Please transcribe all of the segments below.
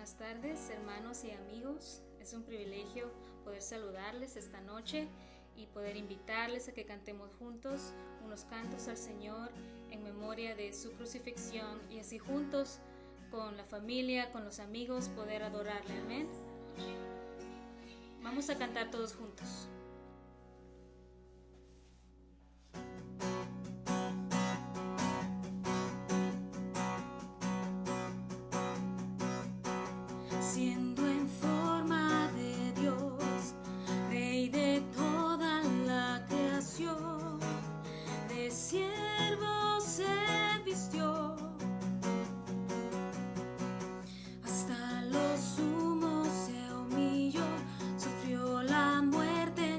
Buenas tardes, hermanos y amigos. Es un privilegio poder saludarles esta noche y poder invitarles a que cantemos juntos unos cantos al Señor en memoria de su crucifixión y así juntos con la familia, con los amigos, poder adorarle. Amén. Vamos a cantar todos juntos. Siendo en forma de Dios, Rey de toda la creación, de siervo se vistió, hasta lo sumo se humilló, sufrió la muerte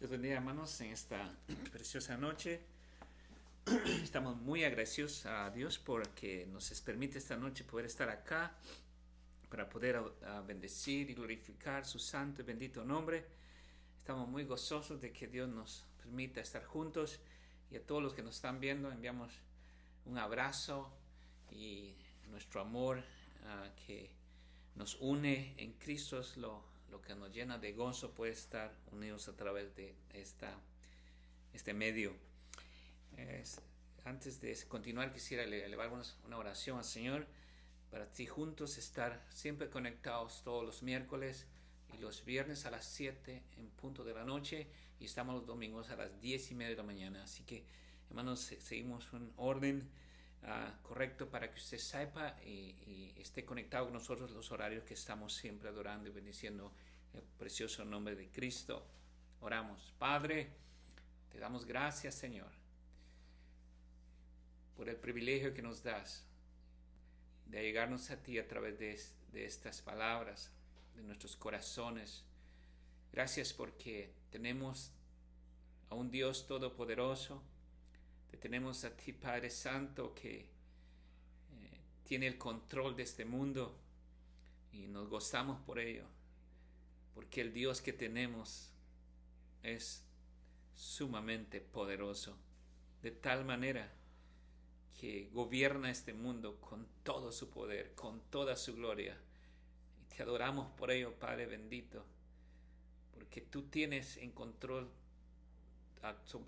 Dios bendiga, hermanos, en esta preciosa noche. Estamos muy agradecidos a Dios porque nos permite esta noche poder estar acá para poder bendecir y glorificar su santo y bendito nombre. Estamos muy gozosos de que Dios nos permita estar juntos, y a todos los que nos están viendo enviamos un abrazo y nuestro amor que nos une en Cristo es lo que nos llena de gozo, puede estar unidos a través de este medio. Antes de continuar, quisiera elevar una oración al Señor para así juntos estar siempre conectados todos los miércoles y los viernes a las 7 en punto de la noche, y estamos los domingos a las 10:30 de la mañana. Así que, hermanos, seguimos un orden correcto para que usted sepa y esté conectado con nosotros los horarios que estamos siempre adorando y bendiciendo el precioso nombre de Cristo. Oramos. Padre, te damos gracias, Señor, por el privilegio que nos das de llegarnos a ti a través de estas palabras, de nuestros corazones. Gracias porque tenemos a un Dios todopoderoso. Te tenemos a ti, Padre Santo, que tiene el control de este mundo, y nos gozamos por ello, porque el Dios que tenemos es sumamente poderoso, de tal manera que gobierna este mundo con todo su poder, con toda su gloria. Y te adoramos por ello, Padre bendito, porque tú tienes en control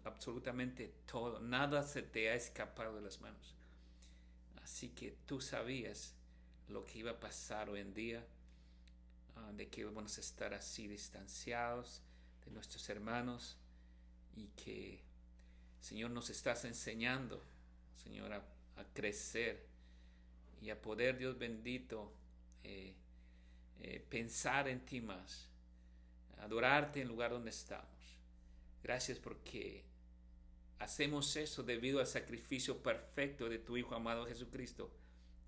absolutamente todo. Nada se te ha escapado de las manos. Así que tú sabías lo que iba a pasar hoy en día, de que íbamos a estar así distanciados de nuestros hermanos, y que, Señor, nos estás enseñando, Señor, a crecer y a poder, Dios bendito, pensar en ti más, adorarte en el lugar donde estamos. Gracias porque hacemos eso debido al sacrificio perfecto de tu Hijo amado Jesucristo,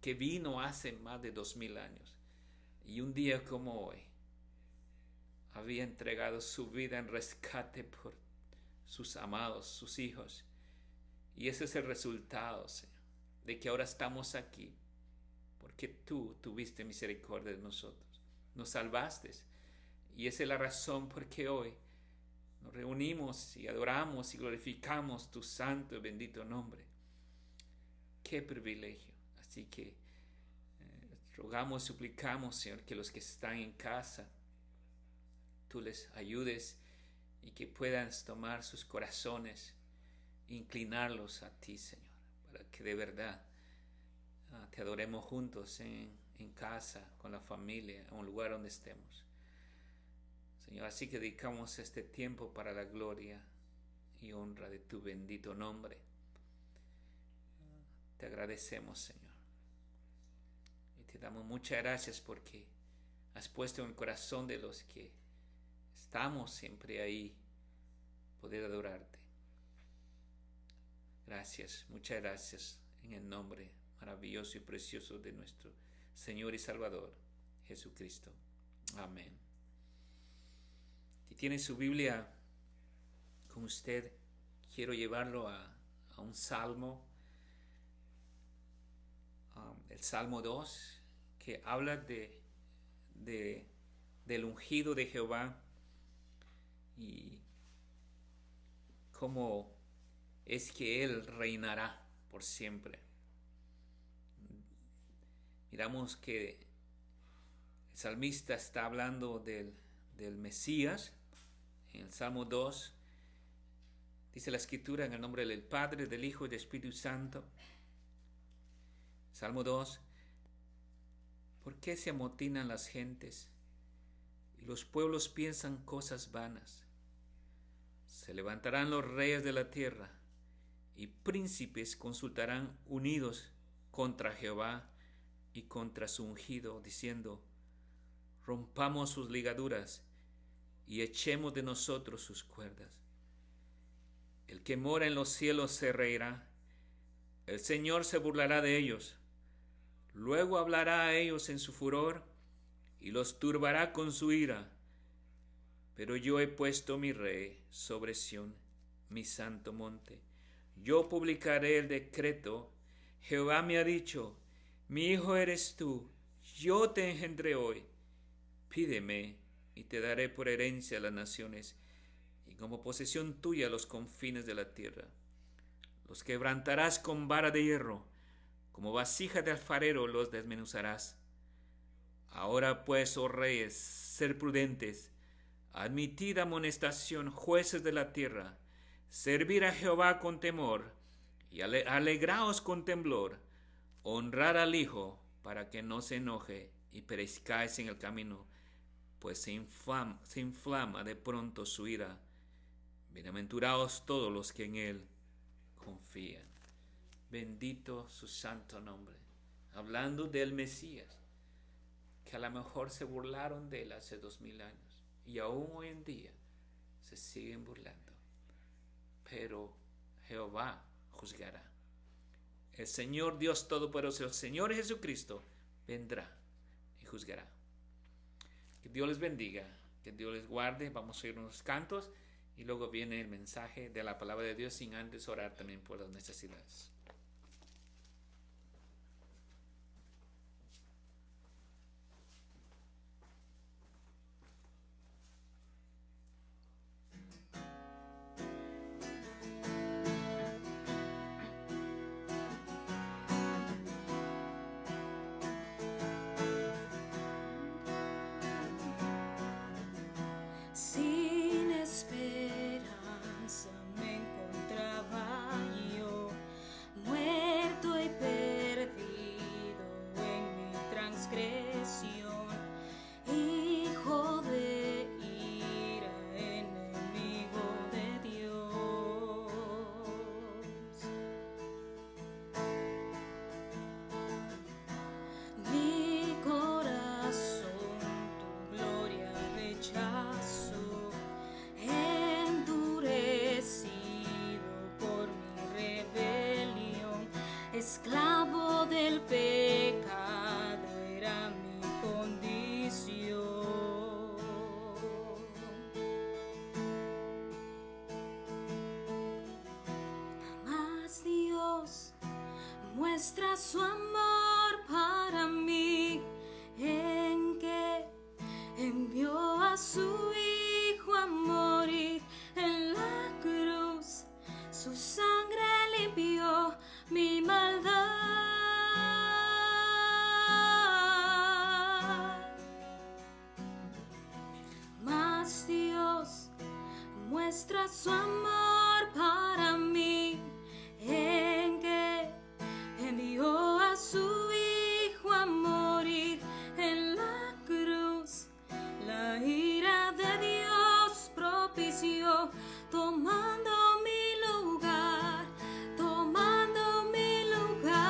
que vino hace más de 2000 años, y un día como hoy había entregado su vida en rescate por sus amados, sus hijos. Y ese es el resultado, Señor, de que ahora estamos aquí, porque tú tuviste misericordia de nosotros, nos salvaste, y esa es la razón por qué hoy nos reunimos y adoramos y glorificamos tu santo y bendito nombre. ¡Qué privilegio! Así que rogamos y suplicamos, Señor, que los que están en casa, tú les ayudes y que puedan tomar sus corazones, inclinarlos a ti, Señor, para que de verdad te adoremos juntos en casa, con la familia, en un lugar donde estemos. Señor, así que dedicamos este tiempo para la gloria y honra de tu bendito nombre. Te agradecemos, Señor, y te damos muchas gracias porque has puesto en el corazón de los que estamos siempre ahí poder adorarte. Gracias, muchas gracias, en el nombre maravilloso y precioso de nuestro Señor y Salvador, Jesucristo. Amén. Si tiene su Biblia con usted, quiero llevarlo a un salmo, el Salmo 2, que habla del ungido de Jehová y cómo es que Él reinará por siempre. Miramos que el salmista está hablando del Mesías. En el Salmo 2 dice la Escritura, en el nombre del Padre, del Hijo y del Espíritu Santo. Salmo 2: ¿por qué se amotinan las gentes y los pueblos piensan cosas vanas? Se levantarán los reyes de la tierra y príncipes consultarán unidos contra Jehová y contra su ungido, diciendo: rompamos sus ligaduras y echemos de nosotros sus cuerdas. El que mora en los cielos se reirá, el Señor se burlará de ellos. Luego hablará a ellos en su furor y los turbará con su ira. Pero yo he puesto mi rey sobre Sión, mi santo monte. Yo publicaré el decreto. Jehová me ha dicho, mi hijo eres tú, yo te engendré hoy. Pídeme y te daré por herencia a las naciones y como posesión tuya los confines de la tierra. Los quebrantarás con vara de hierro, como vasija de alfarero los desmenuzarás. Ahora pues, oh reyes, ser prudentes, admitid amonestación, jueces de la tierra, servir a Jehová con temor y alegraos con temblor, honrar al Hijo para que no se enoje y perezcáis en el camino, pues se inflama de pronto su ira. Bienaventurados todos los que en él confían. Bendito su santo nombre. Hablando del Mesías, que a lo mejor se burlaron de él hace 2000 años y aún hoy en día se siguen burlando. Pero Jehová juzgará. El Señor Dios Todopoderoso, el Señor Jesucristo, vendrá y juzgará. Que Dios les bendiga, que Dios les guarde. Vamos a oír unos cantos y luego viene el mensaje de la palabra de Dios, sin antes orar también por las necesidades. Sin esperanza me encontraba yo, muerto y perdido en mi transgresión, hijo de ira, enemigo de Dios. Mi corazón tu gloria rechazó, endurecido por mi rebelión, esclavo del pecado era mi condición. Mas Dios muestra su amor para mí, en que envió a su Hijo a morir en la cruz. Su sangre limpió mi maldad. Mas Dios muestra su amor para mí, en que envió a su Hijo a morir en la cruz. La ira de Dios propició, tomando mi lugar, tomando mi lugar.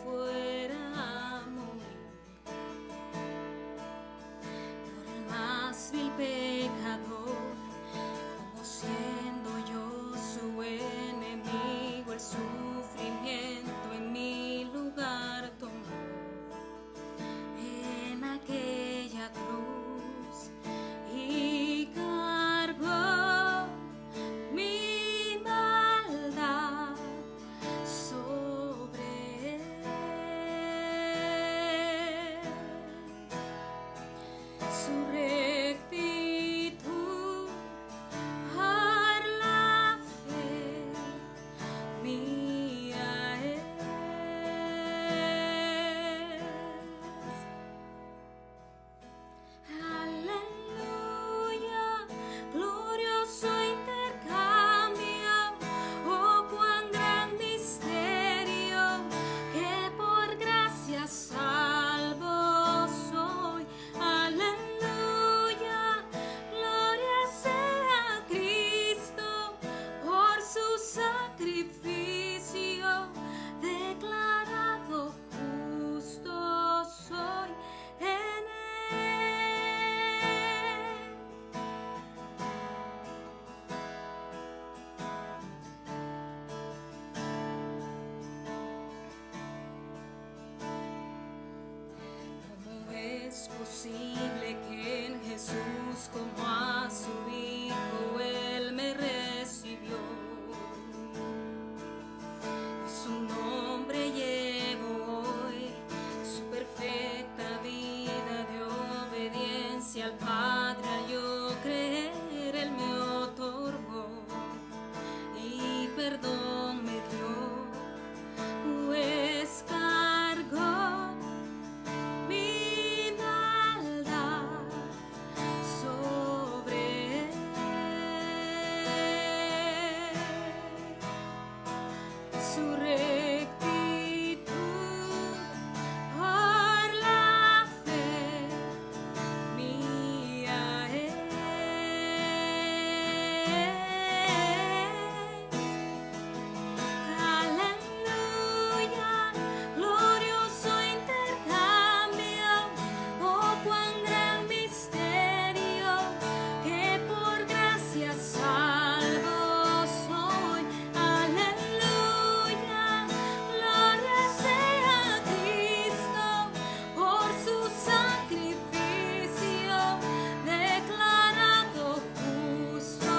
fuera a morir por el más vil pecador, como siendo yo su enemigo, el sufrimiento en mi lugar tomó en aquella cruz y cargó mi maldad sobre él. Su rectitud por la fe mía es. Aleluya, glorioso intercambio, oh cuán gran misterio, que por gracia salvo soy. Aleluya, gloria sea a Cristo, por su sacrificio, declarado justo soy en él. ¿Cómo es posible que en Jesús, como a su Hijo, Él me recibió? Y su nombre llevo hoy, su perfecta vida de obediencia al Padre, al yo creer, Él me otorgó y perdón me dio, pues cargó mi maldad sobre él. Su rectitud por la fe mía es. Aleluya, glorioso intercambio, oh cuán gran misterio, que por gracia salvo soy. Aleluya, gloria sea a Cristo, por su sacrificio, declarado justo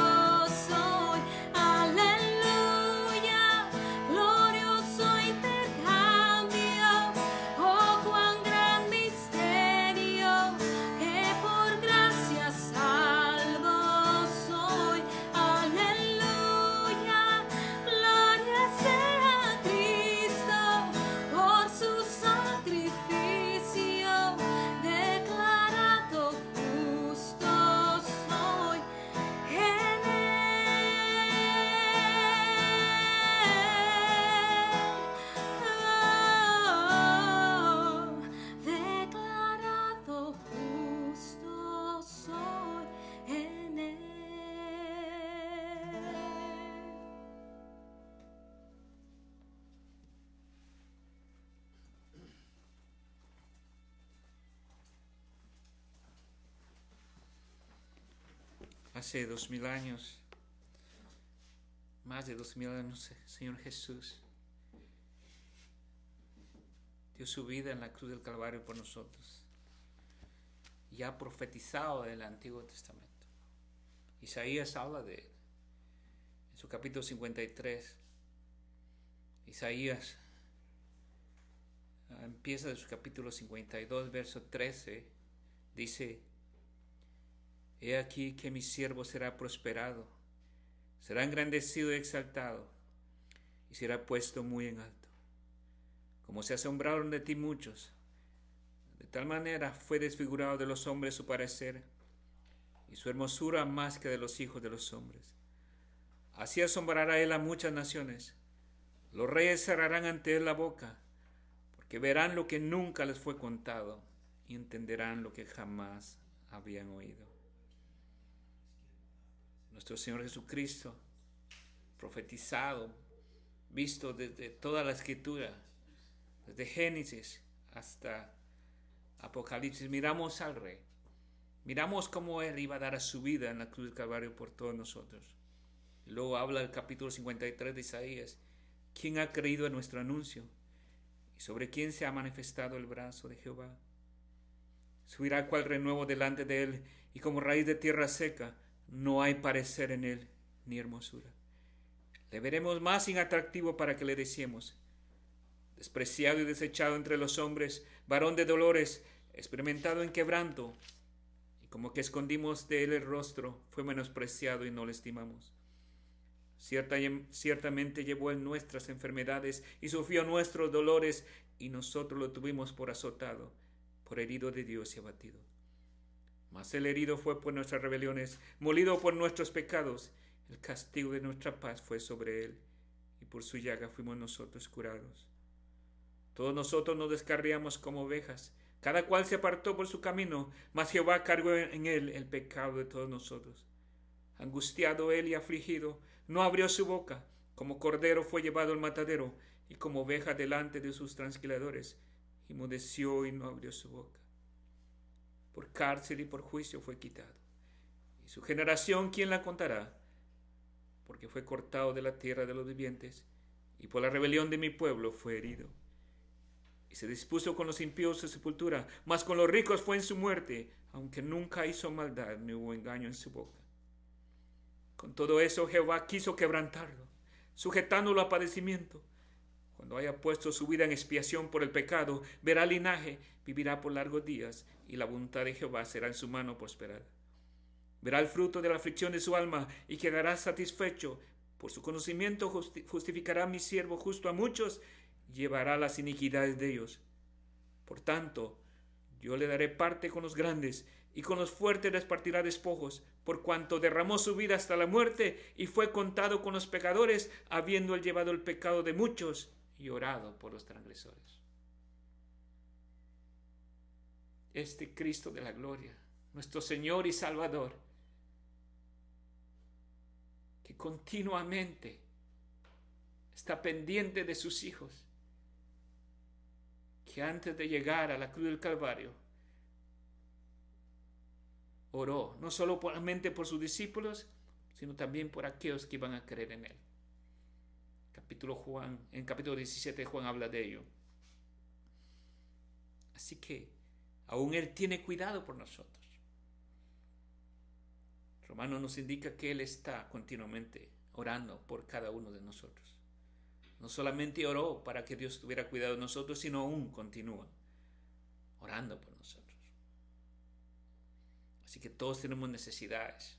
soy. Aleluya, glorioso intercambio, oh cuán gran misterio, que por gracia salvo soy. Aleluya, gloria sea a Cristo, por su sacrificio, declarado justo soy en él. Declarado justo soy en él. Hace 2000 años, más de 2000 años, el Señor Jesús dio su vida en la cruz del Calvario por nosotros y ha profetizado del Antiguo Testamento. Isaías habla de él en su capítulo 53. Isaías empieza de su capítulo 52, verso 13, dice: He aquí que mi siervo será prosperado, será engrandecido y exaltado, y será puesto muy en alto. Como se asombraron de ti muchos, de tal manera fue desfigurado de los hombres su parecer, y su hermosura más que de los hijos de los hombres. Así asombrará él a muchas naciones. Los reyes cerrarán ante él la boca, porque verán lo que nunca les fue contado, y entenderán lo que jamás habían oído. Nuestro Señor Jesucristo, profetizado, visto desde toda la Escritura, Desde Génesis hasta Apocalipsis miramos al Rey. Miramos cómo Él iba a dar a su vida en la cruz del Calvario por todos nosotros. Y luego habla el capítulo 53 de Isaías. ¿Quién ha creído en nuestro anuncio? ¿Y sobre quién se ha manifestado el brazo de Jehová? Subirá cual renuevo delante de Él, y como raíz de tierra seca, no hay parecer en Él ni hermosura. Le veremos más inatractivo para que le deseemos. Despreciado y desechado entre los hombres, varón de dolores, experimentado en quebranto, y como que escondimos de Él el rostro, fue menospreciado y no le estimamos. Ciertamente llevó Él nuestras enfermedades y sufrió nuestros dolores, y nosotros lo tuvimos por azotado, por herido de Dios y abatido. Mas el herido fue por nuestras rebeliones, molido por nuestros pecados. El castigo de nuestra paz fue sobre Él, y por su llaga fuimos nosotros curados. Todos nosotros nos descarriamos como ovejas, cada cual se apartó por su camino, mas Jehová cargó en Él el pecado de todos nosotros. Angustiado Él y afligido, no abrió su boca. Como cordero fue llevado al matadero, y como oveja delante de sus transquiladores, inmudeció y no abrió su boca. Por cárcel y por juicio fue quitado. Y su generación, ¿quién la contará? Porque fue cortado de la tierra de los vivientes, y por la rebelión de mi pueblo fue herido. Y se dispuso con los impíos su sepultura, mas con los ricos fue en su muerte, aunque nunca hizo maldad ni hubo engaño en su boca. Con todo eso Jehová quiso quebrantarlo, sujetándolo a padecimiento. Cuando haya puesto su vida en expiación por el pecado, verá linaje, vivirá por largos días, y la voluntad de Jehová será en su mano prosperada. Verá el fruto de la aflicción de su alma, y quedará satisfecho. Por su conocimiento justificará mi siervo justo a muchos, y llevará las iniquidades de ellos. Por tanto, yo le daré parte con los grandes, y con los fuertes les partirá despojos, por cuanto derramó su vida hasta la muerte, y fue contado con los pecadores, habiendo él llevado el pecado de muchos, y orado por los transgresores. Este Cristo de la gloria, nuestro Señor y Salvador, que continuamente está pendiente de sus hijos, que antes de llegar a la cruz del Calvario, oró no solamente por sus discípulos, sino también por aquellos que iban a creer en Él. En capítulo 17 Juan habla de ello. Así que aún Él tiene cuidado por nosotros. Romanos nos indica que Él está continuamente orando por cada uno de nosotros. No solamente oró para que Dios tuviera cuidado de nosotros, sino aún continúa orando por nosotros. Así que todos tenemos necesidades,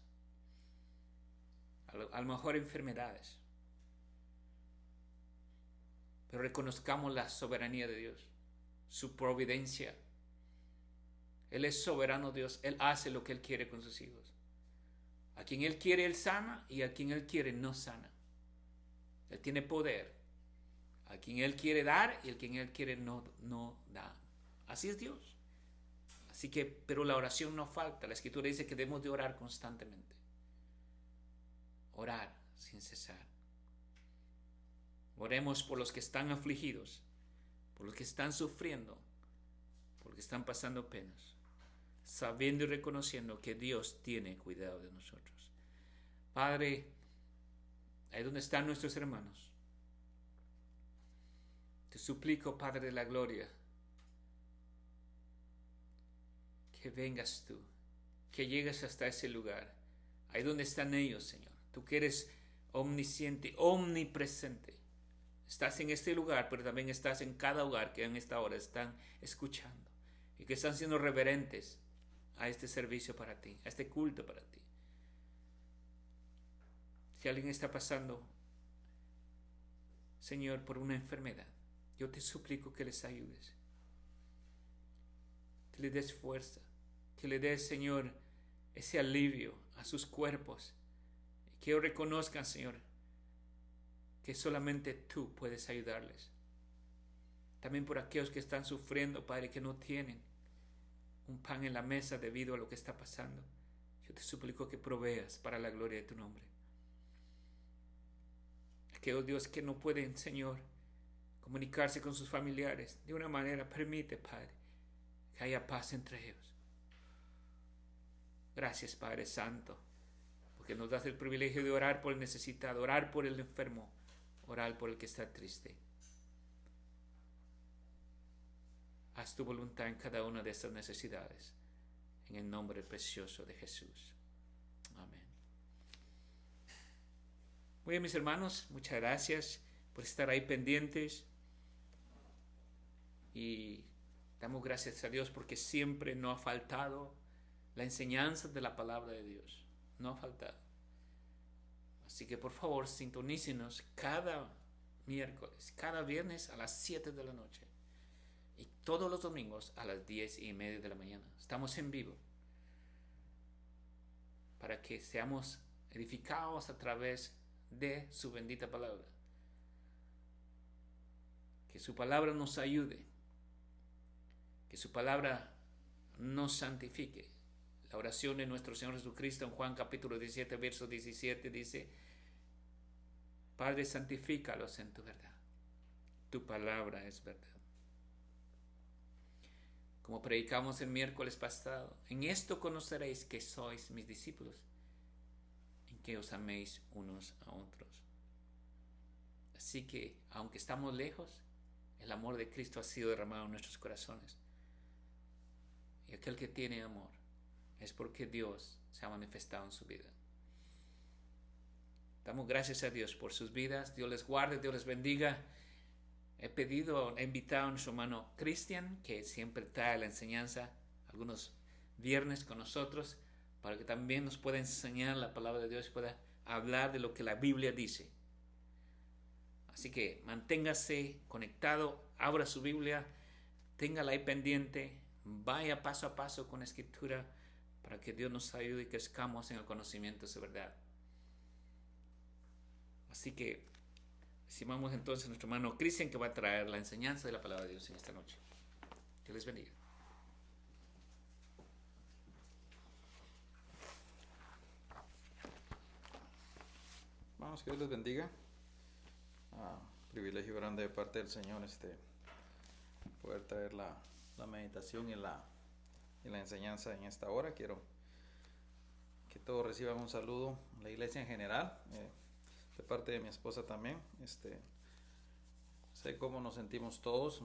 a lo mejor enfermedades, pero reconozcamos la soberanía de Dios, su providencia. Él es soberano Dios, Él hace lo que Él quiere con sus hijos. A quien Él quiere, Él sana, y a quien Él quiere, no sana. Él tiene poder. A quien Él quiere dar, y a quien Él quiere, no da. Así es Dios. Así que, pero la oración no falta. La Escritura dice que debemos de orar constantemente. Orar sin cesar. Oremos por los que están afligidos, por los que están sufriendo, por los que están pasando penas, sabiendo y reconociendo que Dios tiene cuidado de nosotros. Padre, ahí donde están nuestros hermanos, te suplico, Padre de la gloria, que vengas tú, que llegues hasta ese lugar, ahí donde están ellos, Señor. Tú que eres omnisciente, omnipresente. Estás en este lugar, pero también estás en cada hogar que en esta hora están escuchando y que están siendo reverentes a este servicio para ti, a este culto para ti. Si alguien está pasando, Señor, por una enfermedad, yo te suplico que les ayudes, que les des fuerza, que le des, Señor, ese alivio a sus cuerpos, y que ellos reconozcan, Señor, que solamente tú puedes ayudarles. También por aquellos que están sufriendo, Padre, que no tienen un pan en la mesa debido a lo que está pasando. Yo te suplico que proveas para la gloria de tu nombre. Aquellos, Dios, que no pueden, Señor, comunicarse con sus familiares de una manera. Permite, Padre, que haya paz entre ellos. Gracias, Padre Santo, porque nos das el privilegio de orar por el necesitado, orar por el enfermo, orar por el que está triste. Haz tu voluntad en cada una de estas necesidades, en el nombre precioso de Jesús. Amén. Muy bien, mis hermanos, muchas gracias por estar ahí pendientes. Y damos gracias a Dios porque siempre no ha faltado la enseñanza de la palabra de Dios. No ha faltado. Así que por favor, sintonícenos cada miércoles, cada viernes a las 7 de la noche. Y todos los domingos a las 10:30 de la mañana. Estamos en vivo. Para que seamos edificados a través de su bendita palabra. Que su palabra nos ayude. Que su palabra nos santifique. La oración de nuestro Señor Jesucristo en Juan capítulo 17, verso 17 dice: Padre, santifícalos en tu verdad. Tu palabra es verdad. Como predicamos el miércoles pasado, en esto conoceréis que sois mis discípulos, en que os améis unos a otros. Así que, aunque estamos lejos, el amor de Cristo ha sido derramado en nuestros corazones. Y aquel que tiene amor es porque Dios se ha manifestado en su vida. Damos gracias a Dios por sus vidas. Dios les guarde, Dios les bendiga. He invitado a nuestro hermano Cristian, que siempre trae la enseñanza algunos viernes con nosotros, para que también nos pueda enseñar la palabra de Dios y pueda hablar de lo que la Biblia dice. Así que manténgase conectado, abra su Biblia, téngala ahí pendiente, vaya paso a paso con la Escritura para que Dios nos ayude y crezcamos en el conocimiento de su verdad. Así que recibamos entonces a nuestro hermano Cristian, que va a traer la enseñanza de la palabra de Dios en esta noche. Dios les bendiga. Vamos, que Dios les bendiga. Privilegio grande de parte del Señor poder traer la meditación y la enseñanza en esta hora. Quiero que todos reciban un saludo, la iglesia en general, de parte de mi esposa también. Sé cómo nos sentimos todos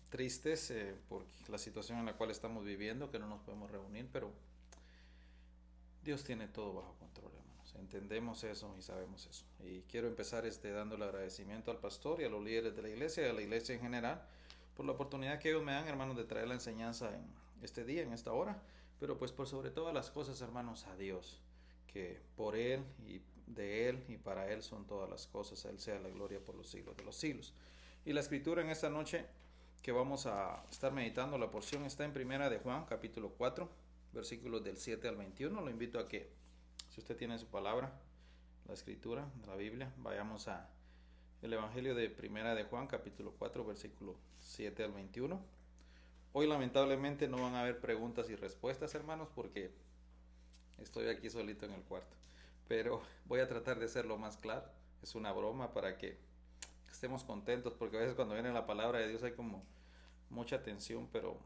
tristes por la situación en la cual estamos viviendo, que no nos podemos reunir, pero Dios tiene todo bajo control, hermanos. Entendemos eso y sabemos eso. Y quiero empezar dando el agradecimiento al pastor y a los líderes de la iglesia y a la iglesia en general por la oportunidad que ellos me dan, hermanos, de traer la enseñanza en este día, en esta hora. Pero pues por sobre todas las cosas, hermanos, a Dios, que por Él y de Él y para Él son todas las cosas. A Él sea la gloria por los siglos de los siglos. Y la escritura en esta noche que vamos a estar meditando, la porción está en Primera de Juan, capítulo 4, versículos del 7 al 21. Lo invito a que, si usted tiene su palabra, la escritura de la Biblia, vayamos a el Evangelio de Primera de Juan, capítulo 4, versículo 7 al 21. Hoy lamentablemente no van a haber preguntas y respuestas, hermanos, porque estoy aquí solito en el cuarto. Pero voy a tratar de hacerlo más claro. Es una broma para que estemos contentos, porque a veces cuando viene la palabra de Dios hay como mucha tensión, pero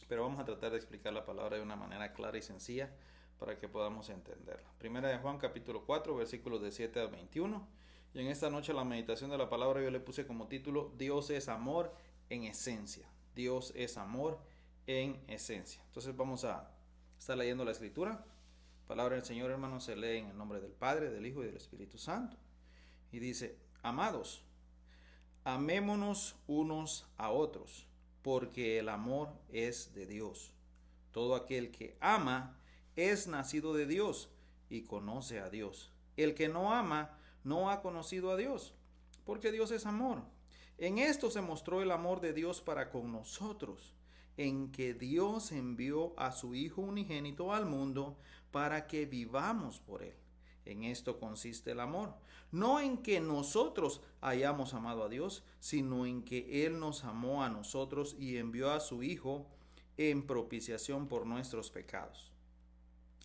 vamos a tratar de explicar la palabra de una manera clara y sencilla para que podamos entenderla. Primera de Juan, capítulo 4, versículos de 7 al 21. Y en esta noche la meditación de la palabra yo le puse como título: Dios es amor en esencia. Dios es amor en esencia. Entonces vamos a estar leyendo la escritura. La palabra del Señor, hermanos, se lee en el nombre del Padre, del Hijo y del Espíritu Santo. Y dice: Amados, amémonos unos a otros, porque el amor es de Dios. Todo aquel que ama es nacido de Dios y conoce a Dios. El que no ama no ha conocido a Dios, porque Dios es amor. En esto se mostró el amor de Dios para con nosotros, en que Dios envió a su Hijo unigénito al mundo para que vivamos por Él. En esto consiste el amor, no en que nosotros hayamos amado a Dios, sino en que Él nos amó a nosotros y envió a su Hijo en propiciación por nuestros pecados.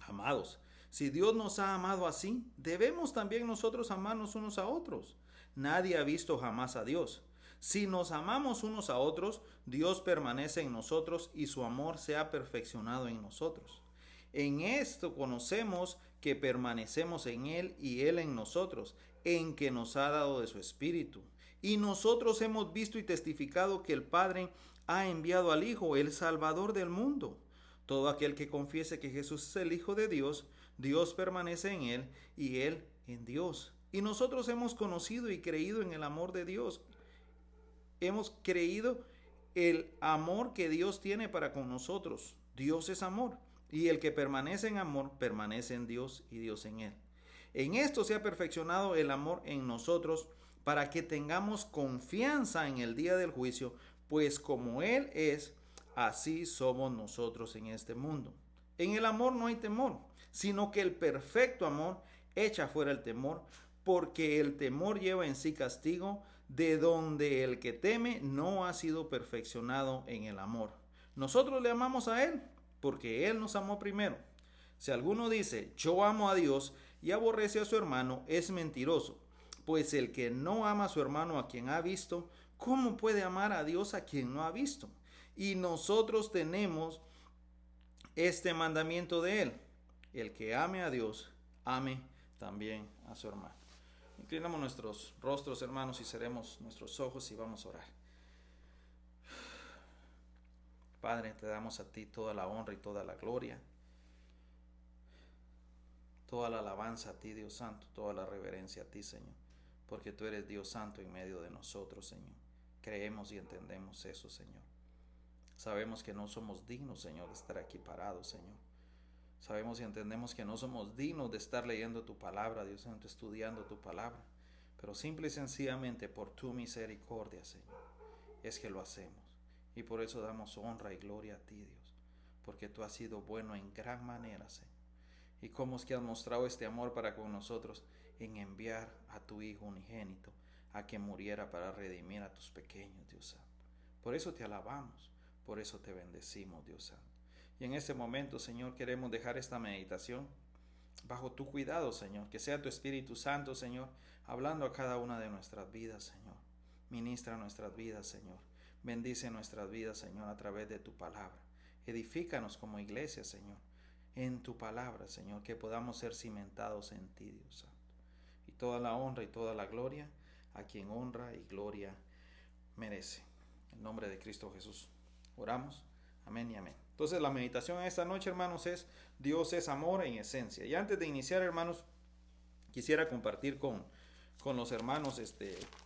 Amados, si Dios nos ha amado así, debemos también nosotros amarnos unos a otros. Nadie ha visto jamás a Dios. Si nos amamos unos a otros, Dios permanece en nosotros y su amor se ha perfeccionado en nosotros. En esto conocemos que permanecemos en Él y Él en nosotros, en que nos ha dado de su Espíritu. Y nosotros hemos visto y testificado que el Padre ha enviado al Hijo, el Salvador del mundo. Todo aquel que confiese que Jesús es el Hijo de Dios, Dios permanece en Él y Él en Dios. Y nosotros hemos conocido y creído en el amor de Dios. Hemos creído el amor que Dios tiene para con nosotros. Dios es amor. Y el que permanece en amor, permanece en Dios y Dios en él. En esto se ha perfeccionado el amor en nosotros para que tengamos confianza en el día del juicio, pues como Él es, así somos nosotros en este mundo. En el amor no hay temor, sino que el perfecto amor echa fuera el temor, porque el temor lleva en sí castigo, de donde el que teme no ha sido perfeccionado en el amor. Nosotros le amamos a Él, porque Él nos amó primero. Si alguno dice, yo amo a Dios y aborrece a su hermano, es mentiroso. Pues el que no ama a su hermano a quien ha visto, ¿cómo puede amar a Dios a quien no ha visto? Y nosotros tenemos este mandamiento de Él: el que ame a Dios, ame también a su hermano. Inclinamos nuestros rostros, hermanos, y cerremos nuestros ojos y vamos a orar. Padre, te damos a ti toda la honra y toda la gloria, toda la alabanza a ti, Dios Santo, toda la reverencia a ti, Señor, porque tú eres Dios Santo en medio de nosotros, Señor. Creemos y entendemos eso, Señor. Sabemos que no somos dignos, Señor, de estar aquí parados, Señor. Sabemos y entendemos que no somos dignos de estar leyendo tu palabra, Dios Santo, estudiando tu palabra, pero simple y sencillamente por tu misericordia, Señor, es que lo hacemos. Y por eso damos honra y gloria a ti, Dios, porque tú has sido bueno en gran manera, Señor. Y cómo es que has mostrado este amor para con nosotros en enviar a tu Hijo unigénito a que muriera para redimir a tus pequeños, Dios Santo. Por eso te alabamos, por eso te bendecimos, Dios Santo. Y en este momento, Señor, queremos dejar esta meditación bajo tu cuidado, Señor. Que sea tu Espíritu Santo, Señor, hablando a cada una de nuestras vidas, Señor. Ministra nuestras vidas, Señor. Bendice nuestras vidas, Señor, a través de tu palabra. Edifícanos como iglesia, Señor, en tu palabra, Señor, que podamos ser cimentados en ti, Dios Santo. Y toda la honra y toda la gloria a quien honra y gloria merece. En nombre de Cristo Jesús oramos. Amén y amén. Entonces la meditación esta noche, hermanos, es Dios es amor en esencia. Y antes de iniciar, hermanos, quisiera compartir con los hermanos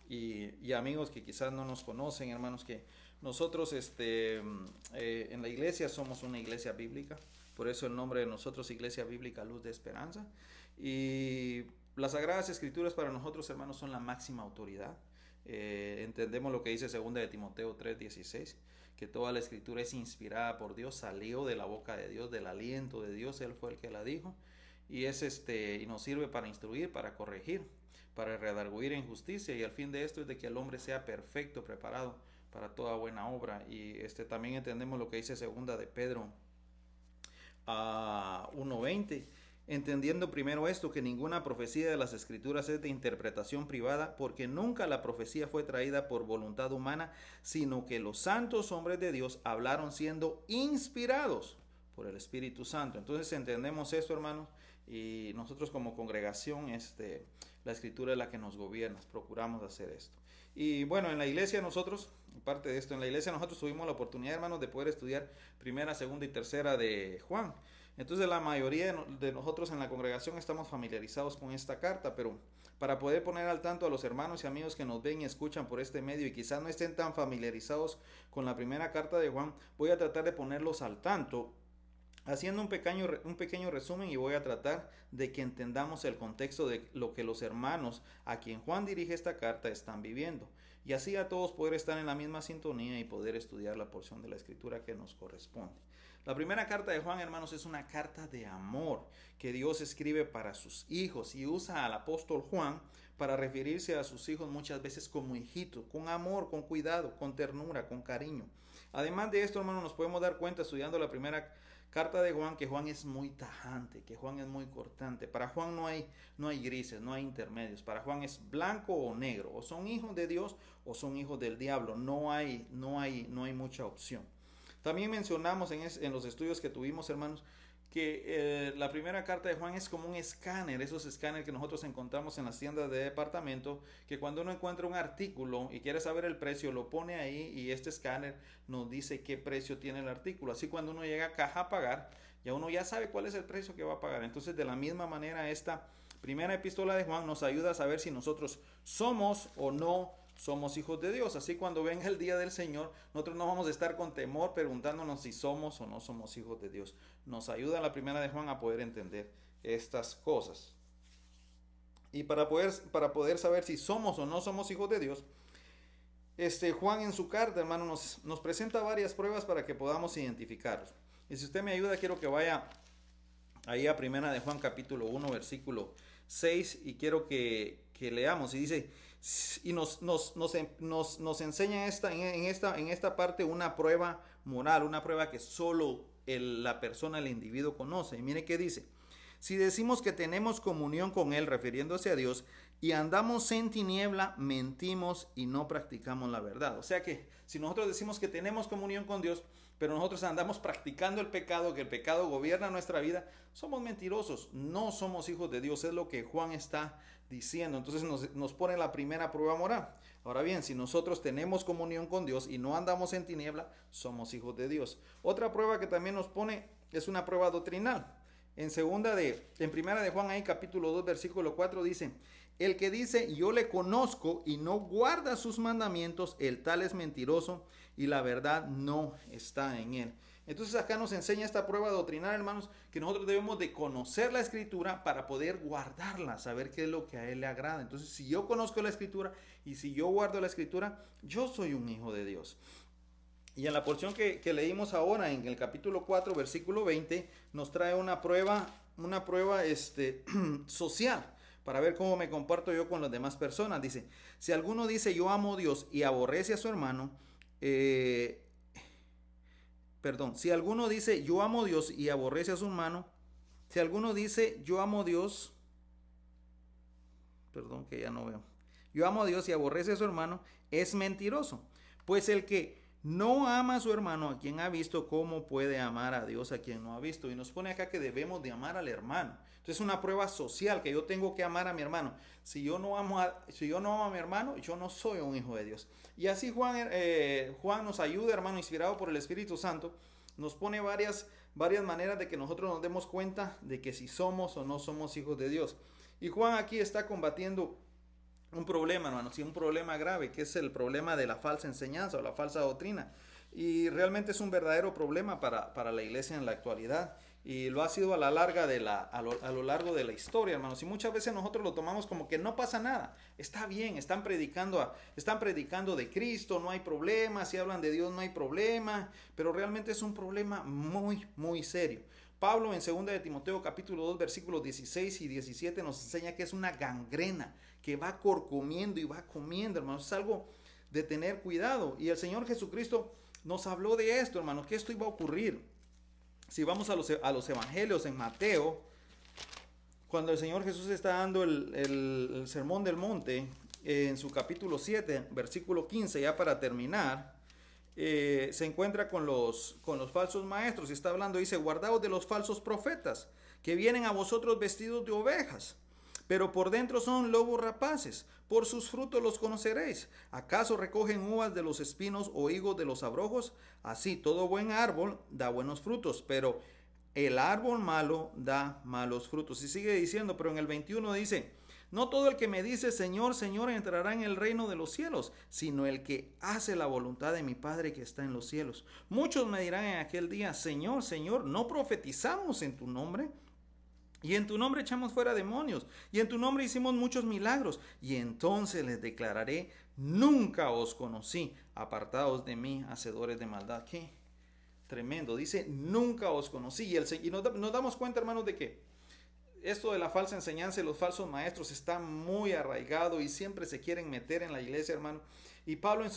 y amigos que quizás no nos conocen, hermanos, que nosotros en la iglesia somos una iglesia bíblica. Por eso el nombre de nosotros, Iglesia Bíblica Luz de Esperanza. Y las Sagradas Escrituras para nosotros, hermanos, son la máxima autoridad. Entendemos lo que dice 2 de Timoteo 3:16, que toda la Escritura es inspirada por Dios, salió de la boca de Dios, del aliento de Dios, Él fue el que la dijo. Y y nos sirve para instruir, para corregir, para redarguir en justicia. Y al fin de esto es de que el hombre sea perfecto, preparado para toda buena obra. Y también entendemos lo que dice 2 de Pedro 1:20, entendiendo primero esto, que ninguna profecía de las Escrituras es de interpretación privada, porque nunca la profecía fue traída por voluntad humana, sino que los santos hombres de Dios hablaron siendo inspirados por el Espíritu Santo. Entonces entendemos esto, hermanos, y nosotros como congregación, la Escritura es la que nos gobierna, procuramos hacer esto. Y bueno, en la iglesia nosotros, parte de esto, en la iglesia nosotros tuvimos la oportunidad, hermanos, de poder estudiar primera, segunda y tercera de Juan. Entonces la mayoría de nosotros en la congregación estamos familiarizados con esta carta, pero para poder poner al tanto a los hermanos y amigos que nos ven y escuchan por este medio y quizás no estén tan familiarizados con la primera carta de Juan, voy a tratar de ponerlos al tanto haciendo un pequeño resumen, y voy a tratar de que entendamos el contexto de lo que los hermanos a quien Juan dirige esta carta están viviendo, y así a todos poder estar en la misma sintonía y poder estudiar la porción de la Escritura que nos corresponde. La primera carta de Juan, hermanos, es una carta de amor que Dios escribe para sus hijos y usa al apóstol Juan para referirse a sus hijos muchas veces como hijitos, con amor, con cuidado, con ternura, con cariño. Además de esto, hermano, nos podemos dar cuenta estudiando la primera carta de Juan, que Juan es muy tajante, que Juan es muy cortante. Para Juan no hay grises, no hay intermedios. Para Juan es blanco o negro, o son hijos de Dios o son hijos del diablo. No hay mucha opción. También mencionamos en los estudios que tuvimos, hermanos, que la primera carta de Juan es como un escáner, esos escáneres que nosotros encontramos en las tiendas de departamento, que cuando uno encuentra un artículo y quiere saber el precio, lo pone ahí y este escáner nos dice qué precio tiene el artículo. Así cuando uno llega a caja a pagar, ya uno ya sabe cuál es el precio que va a pagar. Entonces, de la misma manera, esta primera epístola de Juan nos ayuda a saber si nosotros somos o no somos hijos de Dios. Así cuando venga el día del Señor, nosotros no vamos a estar con temor preguntándonos si somos o no somos hijos de Dios. Nos ayuda la primera de Juan a poder entender estas cosas. Y para poder saber si somos o no somos hijos de Dios, Juan en su carta, hermano, nos presenta varias pruebas para que podamos identificarlos. Y si usted me ayuda, quiero que vaya ahí a primera de Juan capítulo 1, versículo 6, y quiero que leamos. Y dice, y nos enseña en esta parte una prueba moral, una prueba que solo la persona, el individuo conoce. Y mire qué dice: si decimos que tenemos comunión con Él, refiriéndose a Dios, y andamos en tiniebla, mentimos y no practicamos la verdad. O sea que si nosotros decimos que tenemos comunión con Dios, pero nosotros andamos practicando el pecado, que el pecado gobierna nuestra vida, somos mentirosos, no somos hijos de Dios. Es lo que Juan está diciendo. Entonces nos pone la primera prueba moral. Ahora bien, si nosotros tenemos comunión con Dios y no andamos en tiniebla, somos hijos de Dios. Otra prueba que también nos pone es una prueba doctrinal. En primera de Juan, ahí capítulo 2, versículo 4 dice: el que dice yo le conozco y no guarda sus mandamientos, el tal es mentiroso y la verdad no está en él. Entonces acá nos enseña esta prueba doctrinal, hermanos, que nosotros debemos de conocer la Escritura para poder guardarla, saber qué es lo que a Él le agrada. Entonces, si yo conozco la Escritura y si yo guardo la Escritura, yo soy un hijo de Dios. Y en la porción que leímos ahora, en el capítulo 4, versículo 20, nos trae una prueba social, para ver cómo me comporto yo con las demás personas. Dice, si alguno dice yo amo a Dios y aborrece a su hermano, si alguno dice yo amo a Dios y aborrece a su hermano, si alguno dice yo amo a Dios, yo amo a Dios y aborrece a su hermano, es mentiroso. Pues el que no ama a su hermano a quien ha visto, ¿cómo puede amar a Dios a quien no ha visto? Y nos pone acá que debemos de amar al hermano. Entonces es una prueba social, que yo tengo que amar a mi hermano. Si yo no amo a mi hermano, yo no soy un hijo de Dios. Y así Juan nos ayuda, hermano, inspirado por el Espíritu Santo, nos pone varias maneras de que nosotros nos demos cuenta de que si somos o no somos hijos de Dios. Y Juan aquí está combatiendo un problema, hermano, sí, un problema grave, que es el problema de la falsa enseñanza o la falsa doctrina. Y realmente es un verdadero problema para la iglesia en la actualidad. Y lo ha sido a lo largo de la historia, hermanos. Y muchas veces nosotros lo tomamos como que no pasa nada. Está bien, están predicando de Cristo, no hay problema. Si hablan de Dios, no hay problema. Pero realmente es un problema muy, muy serio. Pablo en 2 de Timoteo capítulo 2 versículos 16 y 17 nos enseña que es una gangrena que va corcomiendo y va comiendo, hermanos. Es algo de tener cuidado. Y el Señor Jesucristo nos habló de esto, hermanos, que esto iba a ocurrir. Si vamos a los evangelios en Mateo, cuando el Señor Jesús está dando el sermón del monte, en su capítulo 7, versículo 15, ya para terminar, se encuentra con los falsos maestros y está hablando, dice: guardaos de los falsos profetas, que vienen a vosotros vestidos de ovejas, pero por dentro son lobos rapaces. Por sus frutos los conoceréis. ¿Acaso recogen uvas de los espinos o higos de los abrojos? Así todo buen árbol da buenos frutos, pero el árbol malo da malos frutos. Y sigue diciendo, pero en el 21 dice: no todo el que me dice Señor, Señor entrará en el reino de los cielos, sino el que hace la voluntad de mi Padre que está en los cielos. Muchos me dirán en aquel día: Señor, Señor, ¿no profetizamos en tu nombre? Y en tu nombre echamos fuera demonios, y en tu nombre hicimos muchos milagros. Y entonces les declararé: nunca os conocí, apartados de mí, hacedores de maldad. Qué tremendo, dice: nunca os conocí. Y nos damos cuenta, hermanos, de que esto de la falsa enseñanza y los falsos maestros está muy arraigado y siempre se quieren meter en la iglesia, hermano. Y Pablo en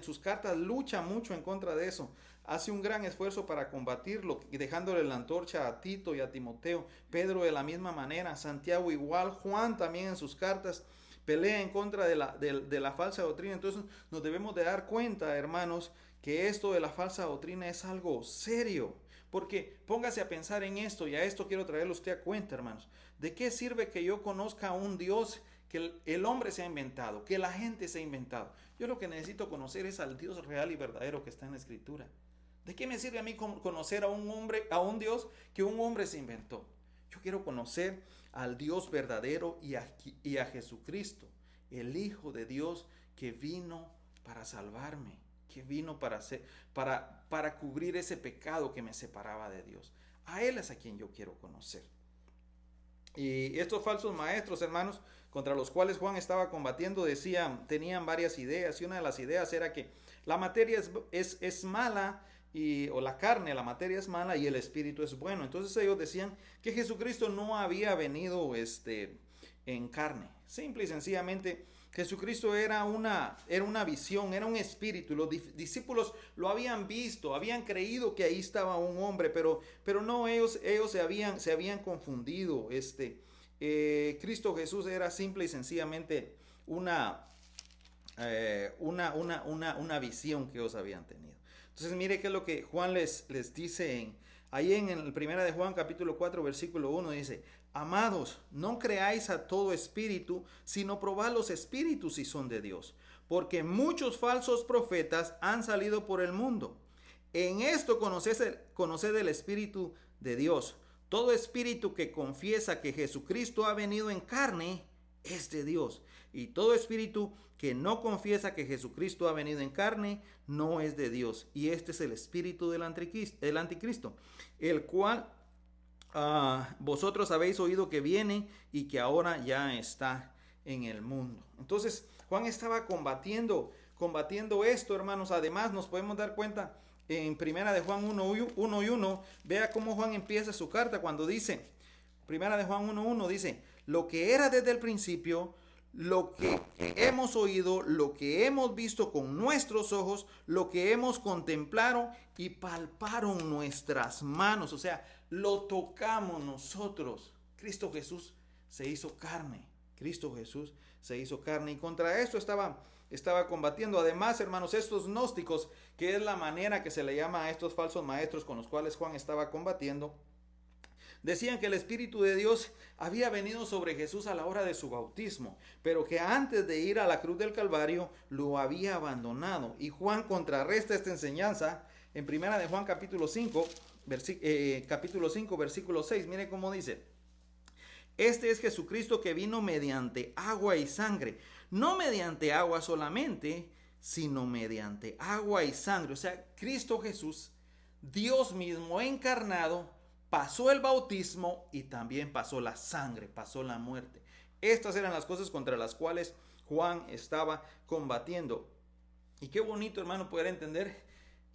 sus cartas lucha mucho en contra de eso. Hace un gran esfuerzo para combatirlo, dejándole la antorcha a Tito y a Timoteo. Pedro de la misma manera, Santiago igual, Juan también en sus cartas pelea en contra de la falsa doctrina. Entonces nos debemos de dar cuenta, hermanos, que esto de la falsa doctrina es algo serio. Porque póngase a pensar en esto, y a esto quiero traerlo usted a cuenta, hermanos. ¿De qué sirve que yo conozca a un Dios que el hombre se ha inventado, que la gente se ha inventado? Yo lo que necesito conocer es al Dios real y verdadero que está en la Escritura. ¿De qué me sirve a mí conocer a un Dios que un hombre se inventó? Yo quiero conocer al Dios verdadero y a Jesucristo, el Hijo de Dios que vino para salvarme, que vino para cubrir ese pecado que me separaba de Dios. A Él es a quien yo quiero conocer. Y estos falsos maestros, hermanos, contra los cuales Juan estaba combatiendo, tenían varias ideas, y una de las ideas era que la materia es mala, o la carne, la materia es mala y el espíritu es bueno. Entonces ellos decían que Jesucristo no había venido en carne. Simple y sencillamente, Jesucristo era una visión, era un espíritu. Los discípulos lo habían visto, habían creído que ahí estaba un hombre, pero no, ellos se habían confundido. Cristo Jesús era simple y sencillamente una visión que ellos habían tenido. Entonces mire qué es lo que Juan les dice ahí en el 1 de Juan capítulo 4 versículo 1 dice: amados, no creáis a todo espíritu, sino probad los espíritus si son de Dios, porque muchos falsos profetas han salido por el mundo. En esto conoced el espíritu de Dios. Todo espíritu que confiesa que Jesucristo ha venido en carne es de Dios. Y todo espíritu que no confiesa que Jesucristo ha venido en carne no es de Dios. Y este es el espíritu del anticristo, el cual vosotros habéis oído que viene y que ahora ya está en el mundo. Entonces Juan estaba combatiendo esto, hermanos. Además nos podemos dar cuenta en primera de Juan 1:1, vea cómo Juan empieza su carta cuando dice, primera de Juan 1:1 dice: lo que era desde el principio, lo que hemos oído, lo que hemos visto con nuestros ojos, lo que hemos contemplado y palparon nuestras manos. O sea, lo tocamos nosotros. Cristo Jesús se hizo carne. Cristo Jesús se hizo carne. Y contra esto estaba combatiendo. Además, hermanos, estos gnósticos, que es la manera que se le llama a estos falsos maestros con los cuales Juan estaba combatiendo, decían que el Espíritu de Dios había venido sobre Jesús a la hora de su bautismo, pero que antes de ir a la cruz del Calvario lo había abandonado. Y Juan contrarresta esta enseñanza en primera de Juan capítulo 5, versículo 6. Mire cómo dice: este es Jesucristo que vino mediante agua y sangre, no mediante agua solamente, sino mediante agua y sangre. O sea, Cristo Jesús, Dios mismo encarnado, pasó el bautismo y también pasó la sangre, pasó la muerte. Estas eran las cosas contra las cuales Juan estaba combatiendo. Y qué bonito, hermano, poder entender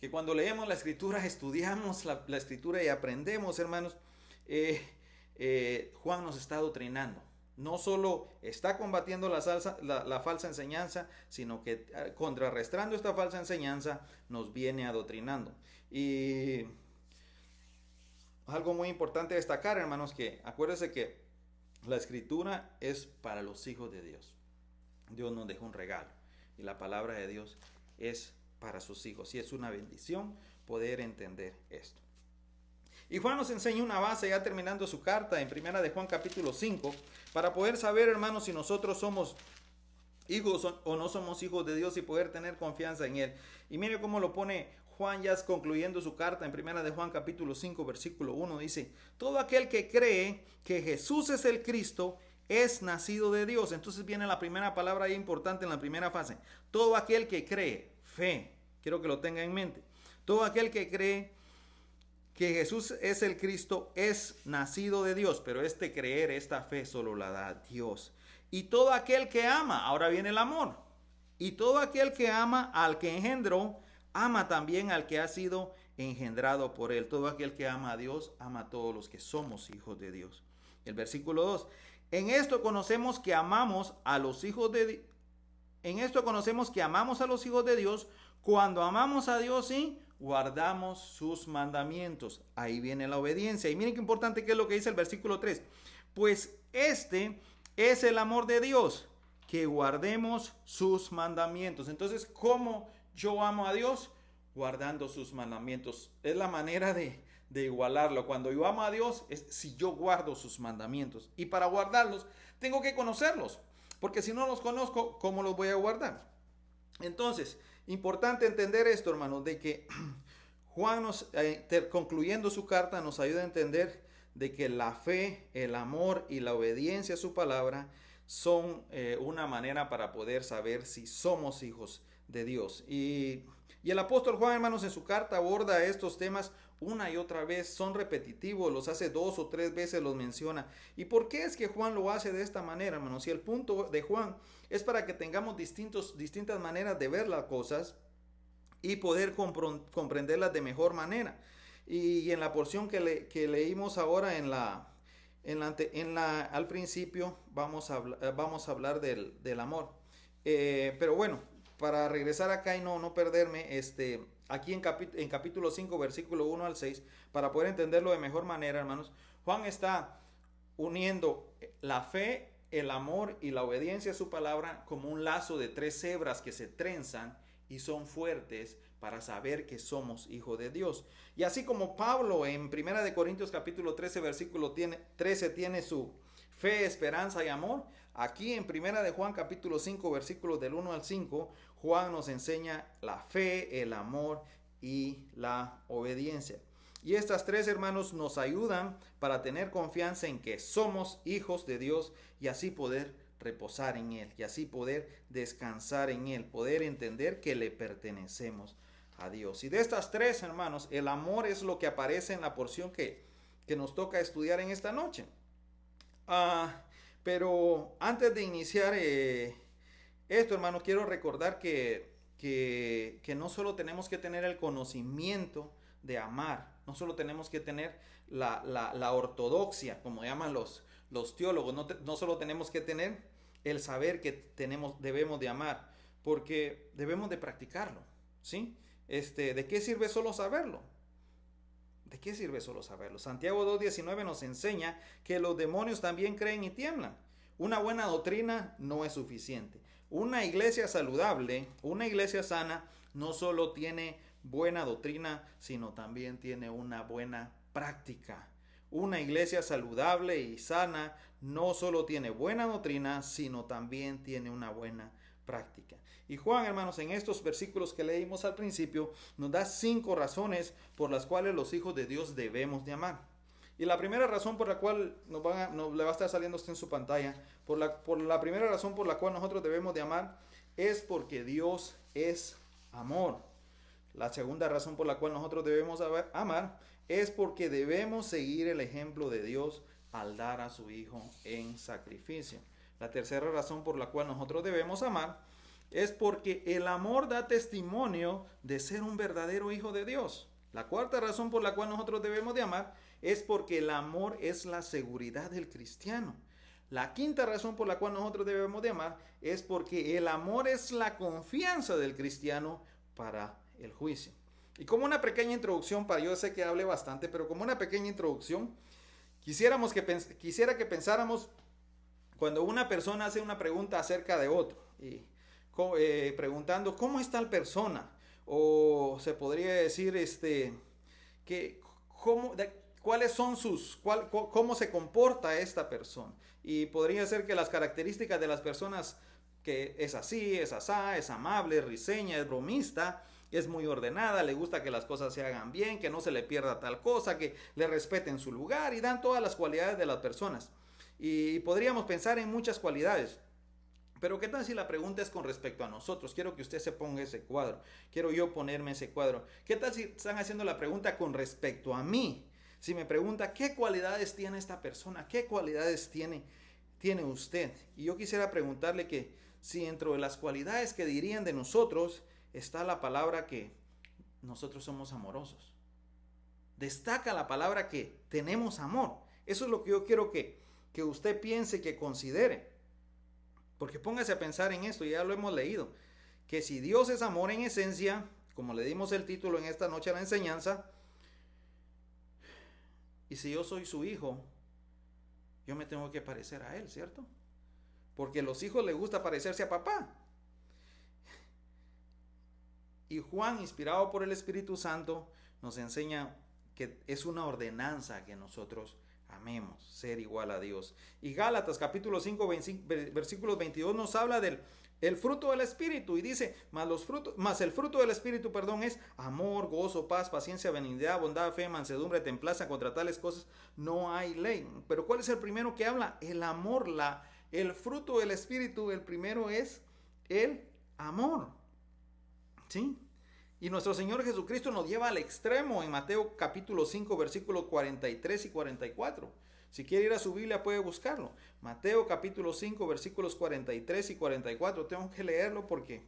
que cuando leemos la Escritura, estudiamos la Escritura y aprendemos, hermanos, Juan nos está adoctrinando. No solo está combatiendo la falsa enseñanza, sino que contrarrestando esta falsa enseñanza nos viene adoctrinando. Y algo muy importante destacar, hermanos, que acuérdense que la Escritura es para los hijos de Dios. Dios nos dejó un regalo y la palabra de Dios es para sus hijos, y es una bendición poder entender esto. Y Juan nos enseña una base, ya terminando su carta en primera de Juan capítulo 5, para poder saber, hermanos, si nosotros somos hijos o no somos hijos de Dios y poder tener confianza en Él. Y mire cómo lo pone Juan ya concluyendo su carta en primera de Juan capítulo 5 versículo 1, dice: todo aquel que cree que Jesús es el Cristo es nacido de Dios. Entonces viene la primera palabra ahí importante en la primera fase. Todo aquel que cree, fe, quiero que lo tenga en mente. Todo aquel que cree que Jesús es el Cristo es nacido de Dios, pero este creer, esta fe solo la da Dios. Y todo aquel que ama, ahora viene el amor, y todo aquel que ama al que engendró, ama también al que ha sido engendrado por él. Todo aquel que ama a Dios, ama a todos los que somos hijos de Dios. El versículo 2. En esto conocemos que amamos a los hijos de Dios cuando amamos a Dios y guardamos sus mandamientos. Ahí viene la obediencia. Y miren qué importante que es lo que dice el versículo 3. Pues este es el amor de Dios, que guardemos sus mandamientos. Entonces, ¿cómo yo amo a Dios? Guardando sus mandamientos. Es la manera de igualarlo. Cuando yo amo a Dios es si yo guardo sus mandamientos. Y para guardarlos tengo que conocerlos. Porque si no los conozco, ¿cómo los voy a guardar? Entonces, importante entender esto, hermanos, de que Juan concluyendo su carta nos ayuda a entender de que la fe, el amor y la obediencia a su palabra son una manera para poder saber si somos hijos de Dios. Y el apóstol Juan, hermanos, en su carta aborda estos temas una y otra vez, son repetitivos, los hace 2 o 3 veces, los menciona. ¿Y por qué es que Juan lo hace de esta manera, hermanos? Si el punto de Juan es para que tengamos distintas maneras de ver las cosas y poder comprenderlas de mejor manera. Y en la porción que leímos ahora al principio vamos a hablar del amor. Pero bueno, para regresar acá y no perderme, aquí en capítulo 5, versículo 1 al 6, para poder entenderlo de mejor manera, hermanos, Juan está uniendo la fe, el amor y la obediencia a su palabra como un lazo de 3 hebras que se trenzan y son fuertes para saber que somos hijos de Dios. Y así como Pablo en 1 Corintios capítulo 13, versículo 13 tiene su fe, esperanza y amor, aquí en 1 de Juan capítulo 5, versículos del 1 al 5, Juan nos enseña la fe, el amor y la obediencia. Y estas 3, hermanos, nos ayudan para tener confianza en que somos hijos de Dios y así poder reposar en Él y así poder descansar en Él, poder entender que le pertenecemos a Dios. Y de estas 3, hermanos, el amor es lo que aparece en la porción que nos toca estudiar en esta noche. Pero antes de iniciar esto, hermanos, quiero recordar que no solo tenemos que tener el conocimiento de amar, no solo tenemos que tener la ortodoxia, como llaman los teólogos, no solo tenemos que tener el saber que debemos de amar, porque debemos de practicarlo, ¿sí? ¿De qué sirve solo saberlo? ¿De qué sirve solo saberlo? Santiago 2:19 nos enseña que los demonios también creen y tiemblan. Una buena doctrina no es suficiente. Una iglesia saludable, una iglesia sana, no solo tiene buena doctrina, sino también tiene una buena práctica. Una iglesia saludable y sana no solo tiene buena doctrina, sino también tiene una buena práctica. Y Juan, hermanos, en estos versículos que leímos al principio, nos da 5 razones por las cuales los hijos de Dios debemos de amar. Y la primera razón por la cual le va a estar saliendo usted en su pantalla, por la primera razón por la cual nosotros debemos de amar, es porque Dios es amor. La segunda razón por la cual nosotros debemos amar es porque debemos seguir el ejemplo de Dios al dar a su Hijo en sacrificio. La tercera razón por la cual nosotros debemos amar es porque el amor da testimonio de ser un verdadero hijo de Dios. La cuarta razón por la cual nosotros debemos de amar es porque el amor es la seguridad del cristiano. La quinta razón por la cual nosotros debemos de amar es porque el amor es la confianza del cristiano para el juicio. Y como una pequeña introducción, yo sé que hablé bastante, pero como una pequeña introducción, quisiera que pensáramos cuando una persona hace una pregunta acerca de otro, y preguntando ¿cómo es tal persona? O se podría decir cuáles son cómo se comporta esta persona. Y podría ser que las características de las personas, que es así, es asá, es amable, es risueña, es bromista, es muy ordenada, le gusta que las cosas se hagan bien, que no se le pierda tal cosa, que le respeten su lugar, y dan todas las cualidades de las personas. Y podríamos pensar en muchas cualidades. Pero ¿qué tal si la pregunta es con respecto a nosotros? Quiero que usted se ponga ese cuadro. Quiero yo ponerme ese cuadro. ¿Qué tal si están haciendo la pregunta con respecto a mí? Si me pregunta, ¿qué cualidades tiene esta persona? ¿Qué cualidades tiene usted? Y yo quisiera preguntarle que si dentro de las cualidades que dirían de nosotros está la palabra que nosotros somos amorosos. Destaca la palabra que tenemos amor. Eso es lo que yo quiero que que usted piense, que considere. Porque póngase a pensar en esto, ya lo hemos leído, que si Dios es amor en esencia, como le dimos el título en esta noche a la enseñanza, y si yo soy su hijo, yo me tengo que parecer a él, ¿cierto? Porque a los hijos les gusta parecerse a papá. Y Juan, inspirado por el Espíritu Santo, nos enseña que es una ordenanza que nosotros amemos, ser igual a Dios. Y Gálatas capítulo 5, versículos 22 nos habla del el fruto del Espíritu y dice, mas el fruto del Espíritu, es amor, gozo, paz, paciencia, benignidad, bondad, fe, mansedumbre, templanza. Contra tales cosas no hay ley. Pero ¿cuál es el primero que habla? El amor, el fruto del Espíritu, el primero es el amor. ¿Sí? Y nuestro Señor Jesucristo nos lleva al extremo en Mateo capítulo 5, versículos 43 y 44. Si quiere ir a su Biblia puede buscarlo. Mateo capítulo 5, versículos 43 y 44. Tengo que leerlo porque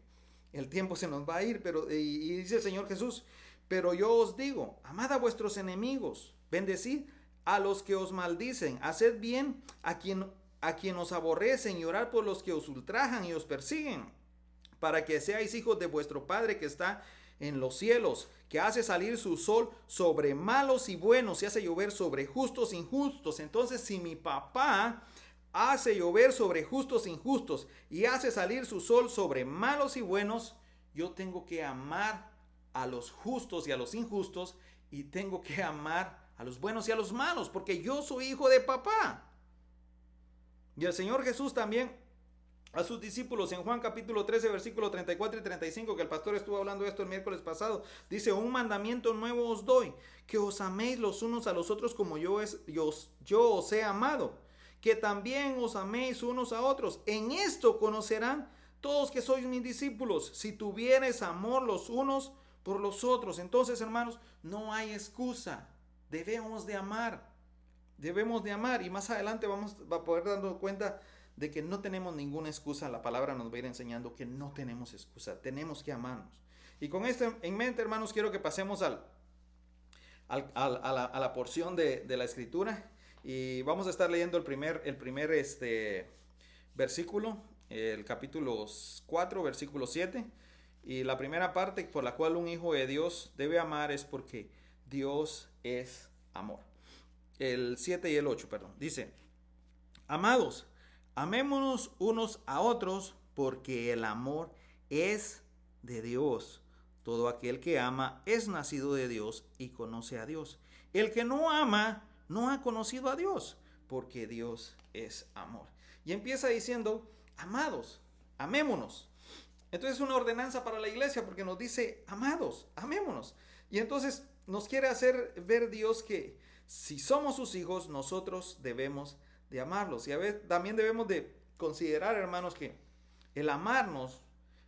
el tiempo se nos va a ir. Y dice el Señor Jesús, pero yo os digo, amad a vuestros enemigos, bendecid a los que os maldicen, haced bien a quien os aborrecen y orad por los que os ultrajan y os persiguen, para que seáis hijos de vuestro Padre que está en los cielos, que hace salir su sol sobre malos y buenos y hace llover sobre justos e injustos. Entonces, si mi papá hace llover sobre justos e injustos y hace salir su sol sobre malos y buenos, yo tengo que amar a los justos y a los injustos, y tengo que amar a los buenos y a los malos, porque yo soy hijo de papá. Y el Señor Jesús también a sus discípulos en Juan capítulo 13, versículo 34 y 35, que el pastor estuvo hablando de esto el miércoles pasado, dice, un mandamiento nuevo os doy, que os améis los unos a los otros como yo os he amado, que también os améis unos a otros. En esto conocerán todos que sois mis discípulos, si tuviereis amor los unos por los otros. Entonces, hermanos, no hay excusa, debemos de amar, y más adelante vamos a poder darnos cuenta de que no tenemos ninguna excusa. La palabra nos va a ir enseñando que no tenemos excusa, tenemos que amarnos. Y con esto en mente, hermanos, quiero que pasemos a la porción de la escritura, y vamos a estar leyendo el primer versículo, el capítulo 4, versículo 7, y la primera parte por la cual un hijo de Dios debe amar es porque Dios es amor. El 7 y el 8, dice, amados, amémonos unos a otros, porque el amor es de Dios. Todo aquel que ama es nacido de Dios y conoce a Dios. El que no ama no ha conocido a Dios, porque Dios es amor. Y empieza diciendo, amados, amémonos. Entonces es una ordenanza para la iglesia, porque nos dice, amados, amémonos. Y entonces nos quiere hacer ver Dios que si somos sus hijos, nosotros debemos de amarlos. Y a veces también debemos de considerar, hermanos, que el amarnos,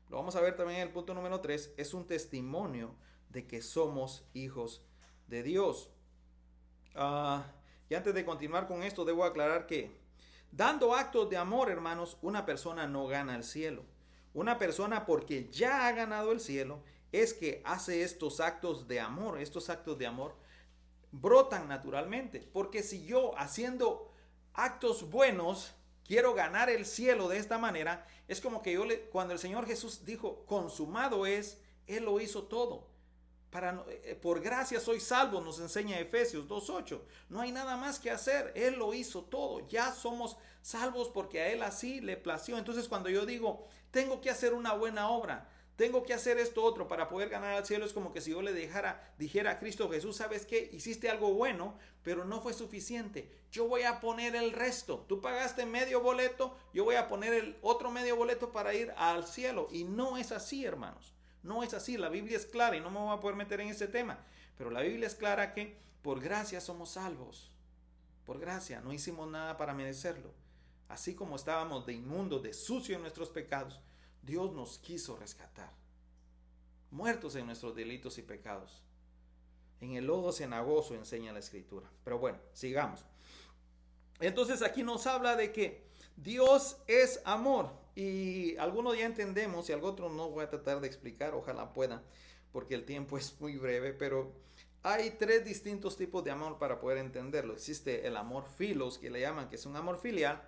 lo vamos a ver también en el punto número 3, es un testimonio de que somos hijos de Dios. Y antes de continuar con esto, debo aclarar que dando actos de amor, hermanos, una persona no gana el cielo. Una persona, porque ya ha ganado el cielo, es que hace estos actos de amor. Estos actos de amor brotan naturalmente, porque si yo haciendo actos buenos quiero ganar el cielo de esta manera, es como que cuando el Señor Jesús dijo consumado es, Él lo hizo todo. Por gracia soy salvo, nos enseña Efesios 2:8. No hay nada más que hacer, Él lo hizo todo. Ya somos salvos porque a Él así le plació. Entonces cuando yo digo, tengo que hacer una buena obra, tengo que hacer esto otro para poder ganar al cielo, es como que si yo le dijera a Cristo Jesús, ¿sabes qué? Hiciste algo bueno, pero no fue suficiente. Yo voy a poner el resto. Tú pagaste medio boleto, yo voy a poner el otro medio boleto para ir al cielo. Y no es así, hermanos. No es así. La Biblia es clara y no me voy a poder meter en ese tema. Pero la Biblia es clara que por gracia somos salvos. Por gracia, no hicimos nada para merecerlo. Así como estábamos de inmundos, de sucios en nuestros pecados, Dios nos quiso rescatar, muertos en nuestros delitos y pecados. En el lodo cenagoso enseña la Escritura. Pero bueno, sigamos. Entonces aquí nos habla de que Dios es amor. Y algunos ya entendemos y algo otro no voy a tratar de explicar, ojalá pueda, porque el tiempo es muy breve. Pero hay tres distintos tipos de amor para poder entenderlo. Existe el amor filos, que le llaman, que es un amor filial.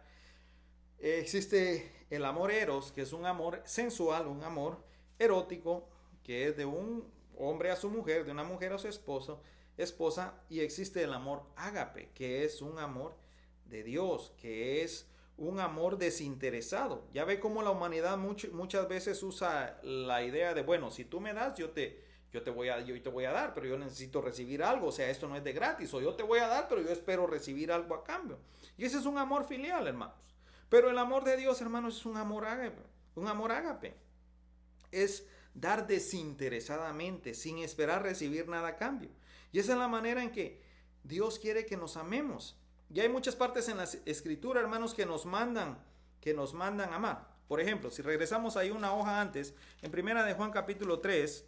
Existe el amor eros, que es un amor sensual, un amor erótico, que es de un hombre a su mujer, de una mujer a su esposa. Y existe el amor ágape, que es un amor de Dios, que es un amor desinteresado. Ya ve cómo la humanidad muchas veces usa la idea de, bueno, si tú me das, yo te voy a dar, pero yo necesito recibir algo. O sea, esto no es de gratis. O yo te voy a dar, pero yo espero recibir algo a cambio. Y ese es un amor filial, hermanos. Pero el amor de Dios, hermanos, es un amor ágape. Un amor ágape. Es dar desinteresadamente, sin esperar recibir nada a cambio. Y esa es la manera en que Dios quiere que nos amemos. Y hay muchas partes en la Escritura, hermanos, que nos mandan amar. Por ejemplo, si regresamos ahí una hoja antes, en primera de Juan capítulo 3,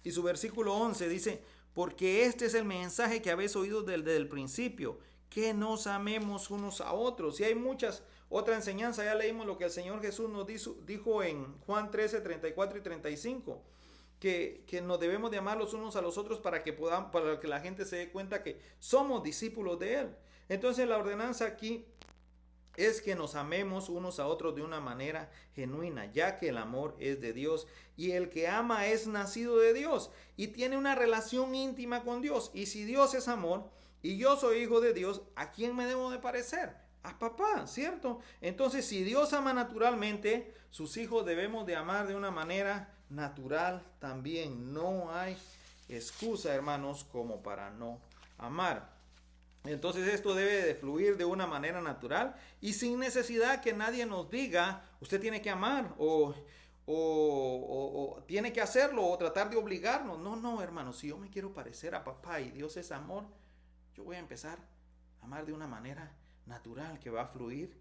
y su versículo 11 dice, porque este es el mensaje que habéis oído desde el principio, que nos amemos unos a otros. Y hay muchas otra enseñanza. Ya leímos lo que el Señor Jesús nos dijo en Juan 13, 34 y 35, que nos debemos de amar los unos a los otros para que la gente se dé cuenta que somos discípulos de Él. Entonces la ordenanza aquí es que nos amemos unos a otros de una manera genuina, ya que el amor es de Dios y el que ama es nacido de Dios y tiene una relación íntima con Dios. Y si Dios es amor y yo soy hijo de Dios, ¿a quién me debo de parecer? A papá, ¿cierto? Entonces, si Dios ama naturalmente, sus hijos debemos de amar de una manera natural también. No hay excusa, hermanos, como para no amar. Entonces esto debe de fluir de una manera natural y sin necesidad que nadie nos diga, usted tiene que amar o tiene que hacerlo o tratar de obligarnos. No, hermanos, si yo me quiero parecer a papá y Dios es amor, yo voy a empezar a amar de una manera natural que va a fluir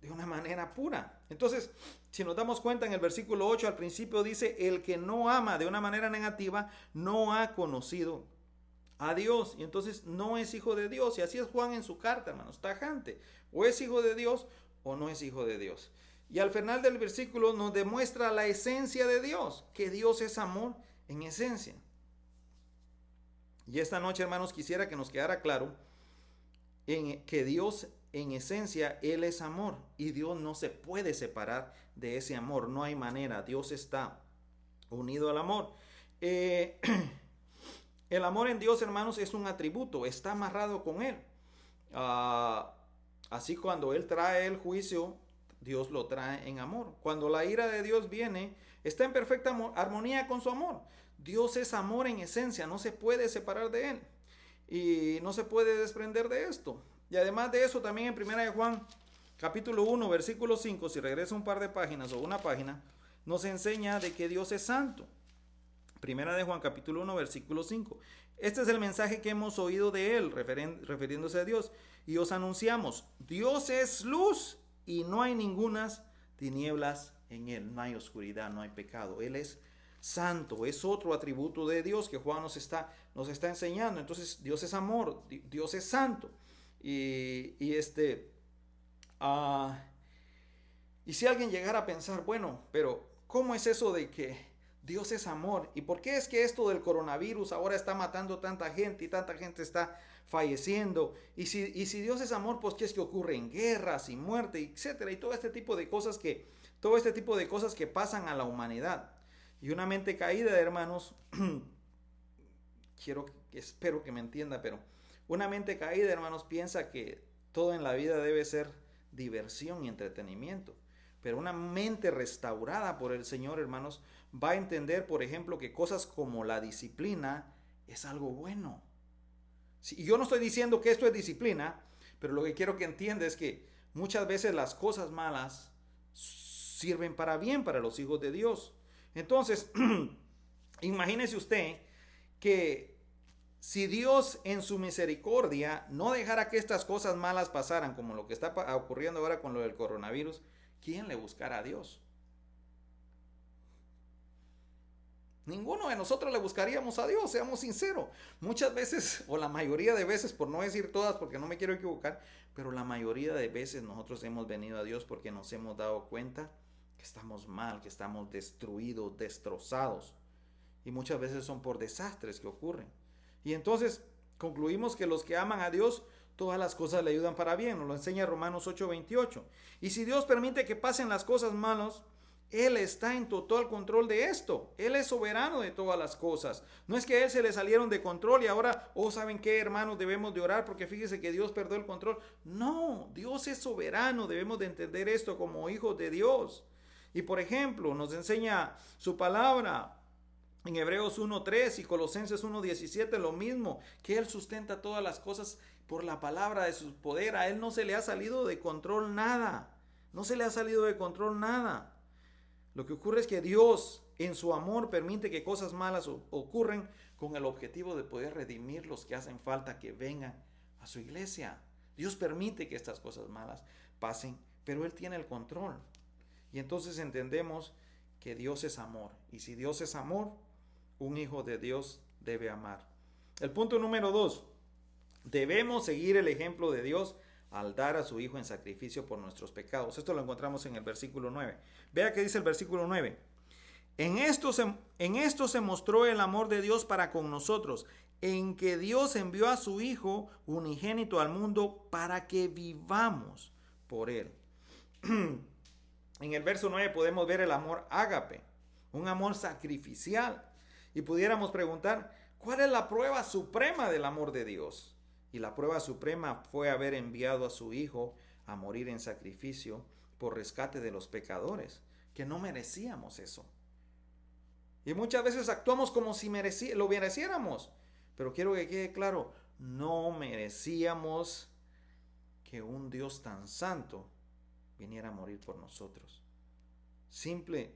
de una manera pura. Entonces, si nos damos cuenta en el versículo 8 al principio dice, el que no ama de una manera negativa no ha conocido a Dios y entonces no es hijo de Dios. Y así es Juan en su carta, hermanos, tajante. O es hijo de Dios o no es hijo de Dios. Y al final del versículo nos demuestra la esencia de Dios, que Dios es amor en esencia. Y esta noche, hermanos, quisiera que nos quedara claro que Dios en esencia, Él es amor y Dios no se puede separar de ese amor. No hay manera. Dios está unido al amor. El amor en Dios, hermanos, es un atributo, está amarrado con Él. Así cuando Él trae el juicio, Dios lo trae en amor. Cuando la ira de Dios viene, está en perfecta armonía con su amor. Dios es amor en esencia, no se puede separar de Él. Y no se puede desprender de esto. Y además de eso, también en 1 de Juan, capítulo 1, versículo 5, si regresa un par de páginas o una página, nos enseña de que Dios es santo. 1 de Juan capítulo 1 versículo 5. Este es el mensaje que hemos oído de Él, refiriéndose a Dios. Y os anunciamos, Dios es luz y no hay ningunas tinieblas en Él. No hay oscuridad, no hay pecado. Él es santo, es otro atributo de Dios que Juan nos está enseñando. Entonces Dios es amor, Dios es santo. Y si alguien llegara a pensar, bueno, pero ¿cómo es eso de que Dios es amor? ¿Y por qué es que esto del coronavirus ahora está matando tanta gente y tanta gente está falleciendo? Y si Dios es amor, pues ¿qué es que ocurre en guerras y muerte, etcétera? Y todo este tipo de cosas que pasan a la humanidad. Y una mente caída, hermanos, espero que me entienda, pero una mente caída, hermanos, piensa que todo en la vida debe ser diversión y entretenimiento. Pero una mente restaurada por el Señor, hermanos, va a entender, por ejemplo, que cosas como la disciplina es algo bueno. Y yo no estoy diciendo que esto es disciplina, pero lo que quiero que entienda es que muchas veces las cosas malas sirven para bien para los hijos de Dios. Entonces, imagínese usted que si Dios en su misericordia no dejara que estas cosas malas pasaran, como lo que está ocurriendo ahora con lo del coronavirus, ¿quién le buscará a Dios? Ninguno de nosotros le buscaríamos a Dios, seamos sinceros. Muchas veces, o la mayoría de veces, por no decir todas porque no me quiero equivocar, pero la mayoría de veces nosotros hemos venido a Dios porque nos hemos dado cuenta que estamos mal, que estamos destruidos, destrozados. y muchas veces son por desastres que ocurren. Y entonces concluimos que los que aman a Dios, todas las cosas le ayudan para bien. Nos lo enseña Romanos 8:28. Y si Dios permite que pasen las cosas malas, Él está en total control de esto. Él es soberano de todas las cosas. No es que a Él se le salieron de control y ahora, ¿saben qué, hermanos? Debemos de orar porque fíjese que Dios perdió el control. No, Dios es soberano. Debemos de entender esto como hijos de Dios. Y por ejemplo, nos enseña su palabra en Hebreos 1:3 y Colosenses 1:17, lo mismo, que Él sustenta todas las cosas por la palabra de su poder. A Él no se le ha salido de control nada. No se le ha salido de control nada. Lo que ocurre es que Dios, en su amor, permite que cosas malas ocurran con el objetivo de poder redimir los que hacen falta que vengan a su iglesia. Dios permite que estas cosas malas pasen, pero Él tiene el control. Y entonces entendemos que Dios es amor. Y si Dios es amor, un hijo de Dios debe amar. El punto número 2. Debemos seguir el ejemplo de Dios al dar a su Hijo en sacrificio por nuestros pecados. Esto lo encontramos en el versículo 9. Vea que dice el versículo 9. En esto se mostró el amor de Dios para con nosotros, en que Dios envió a su Hijo unigénito al mundo para que vivamos por Él. En el verso 9 podemos ver el amor ágape, un amor sacrificial. Y pudiéramos preguntar, ¿cuál es la prueba suprema del amor de Dios? Y la prueba suprema fue haber enviado a su Hijo a morir en sacrificio por rescate de los pecadores, que no merecíamos eso. Y muchas veces actuamos como si lo mereciéramos. Pero quiero que quede claro, no merecíamos que un Dios tan santo viniera a morir por nosotros. Simple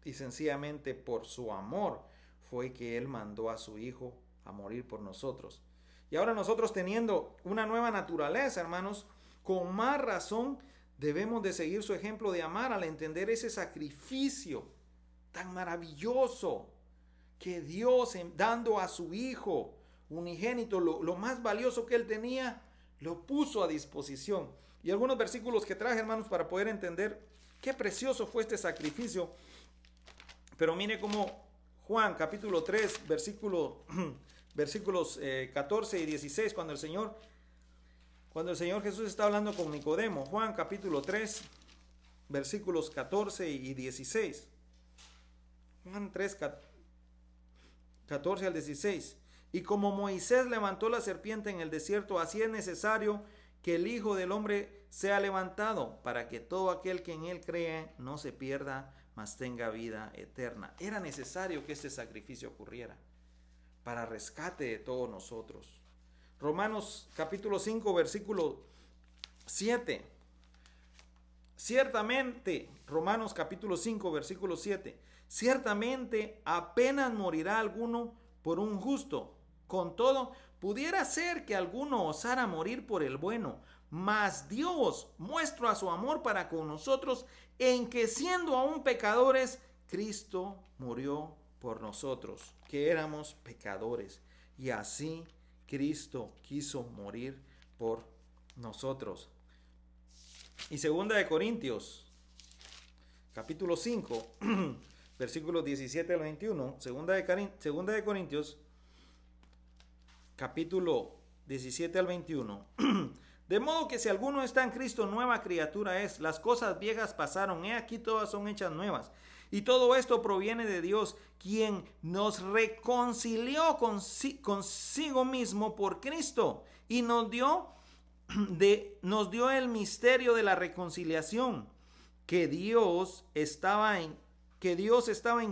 y sencillamente por su amor fue que Él mandó a su Hijo a morir por nosotros. Y ahora nosotros, teniendo una nueva naturaleza, hermanos, con más razón debemos de seguir su ejemplo de amar al entender ese sacrificio tan maravilloso que Dios, dando a su Hijo unigénito, lo más valioso que Él tenía, lo puso a disposición. Y algunos versículos que traje, hermanos, para poder entender qué precioso fue este sacrificio. Pero mire cómo Juan capítulo 3, versículos 14 y 16, cuando el Señor Jesús está hablando con Nicodemo. Juan capítulo 3, versículos 14 y 16. Juan 3, 14 al 16. Y como Moisés levantó la serpiente en el desierto, así es necesario que el Hijo del Hombre sea levantado, para que todo aquel que en Él cree no se pierda, mas tenga vida eterna. Era necesario que este sacrificio ocurriera para rescate de todos nosotros. Romanos capítulo 5, versículo 7. Ciertamente, Romanos capítulo 5, versículo 7. Ciertamente apenas morirá alguno por un justo. Con todo, pudiera ser que alguno osara morir por el bueno, mas Dios muestra su amor para con nosotros en que siendo aún pecadores, Cristo murió por nosotros, que éramos pecadores. Y así Cristo quiso morir por nosotros. Y 2 de Corintios, capítulo 5, versículos 17 al 21. 2 de Corintios, capítulo 17 al 21. De modo que si alguno está en Cristo, nueva criatura es. Las cosas viejas pasaron, he aquí todas son hechas nuevas. Y todo esto proviene de Dios, quien nos reconcilió consigo mismo por Cristo y nos dio el misterio de la reconciliación, que Dios estaba en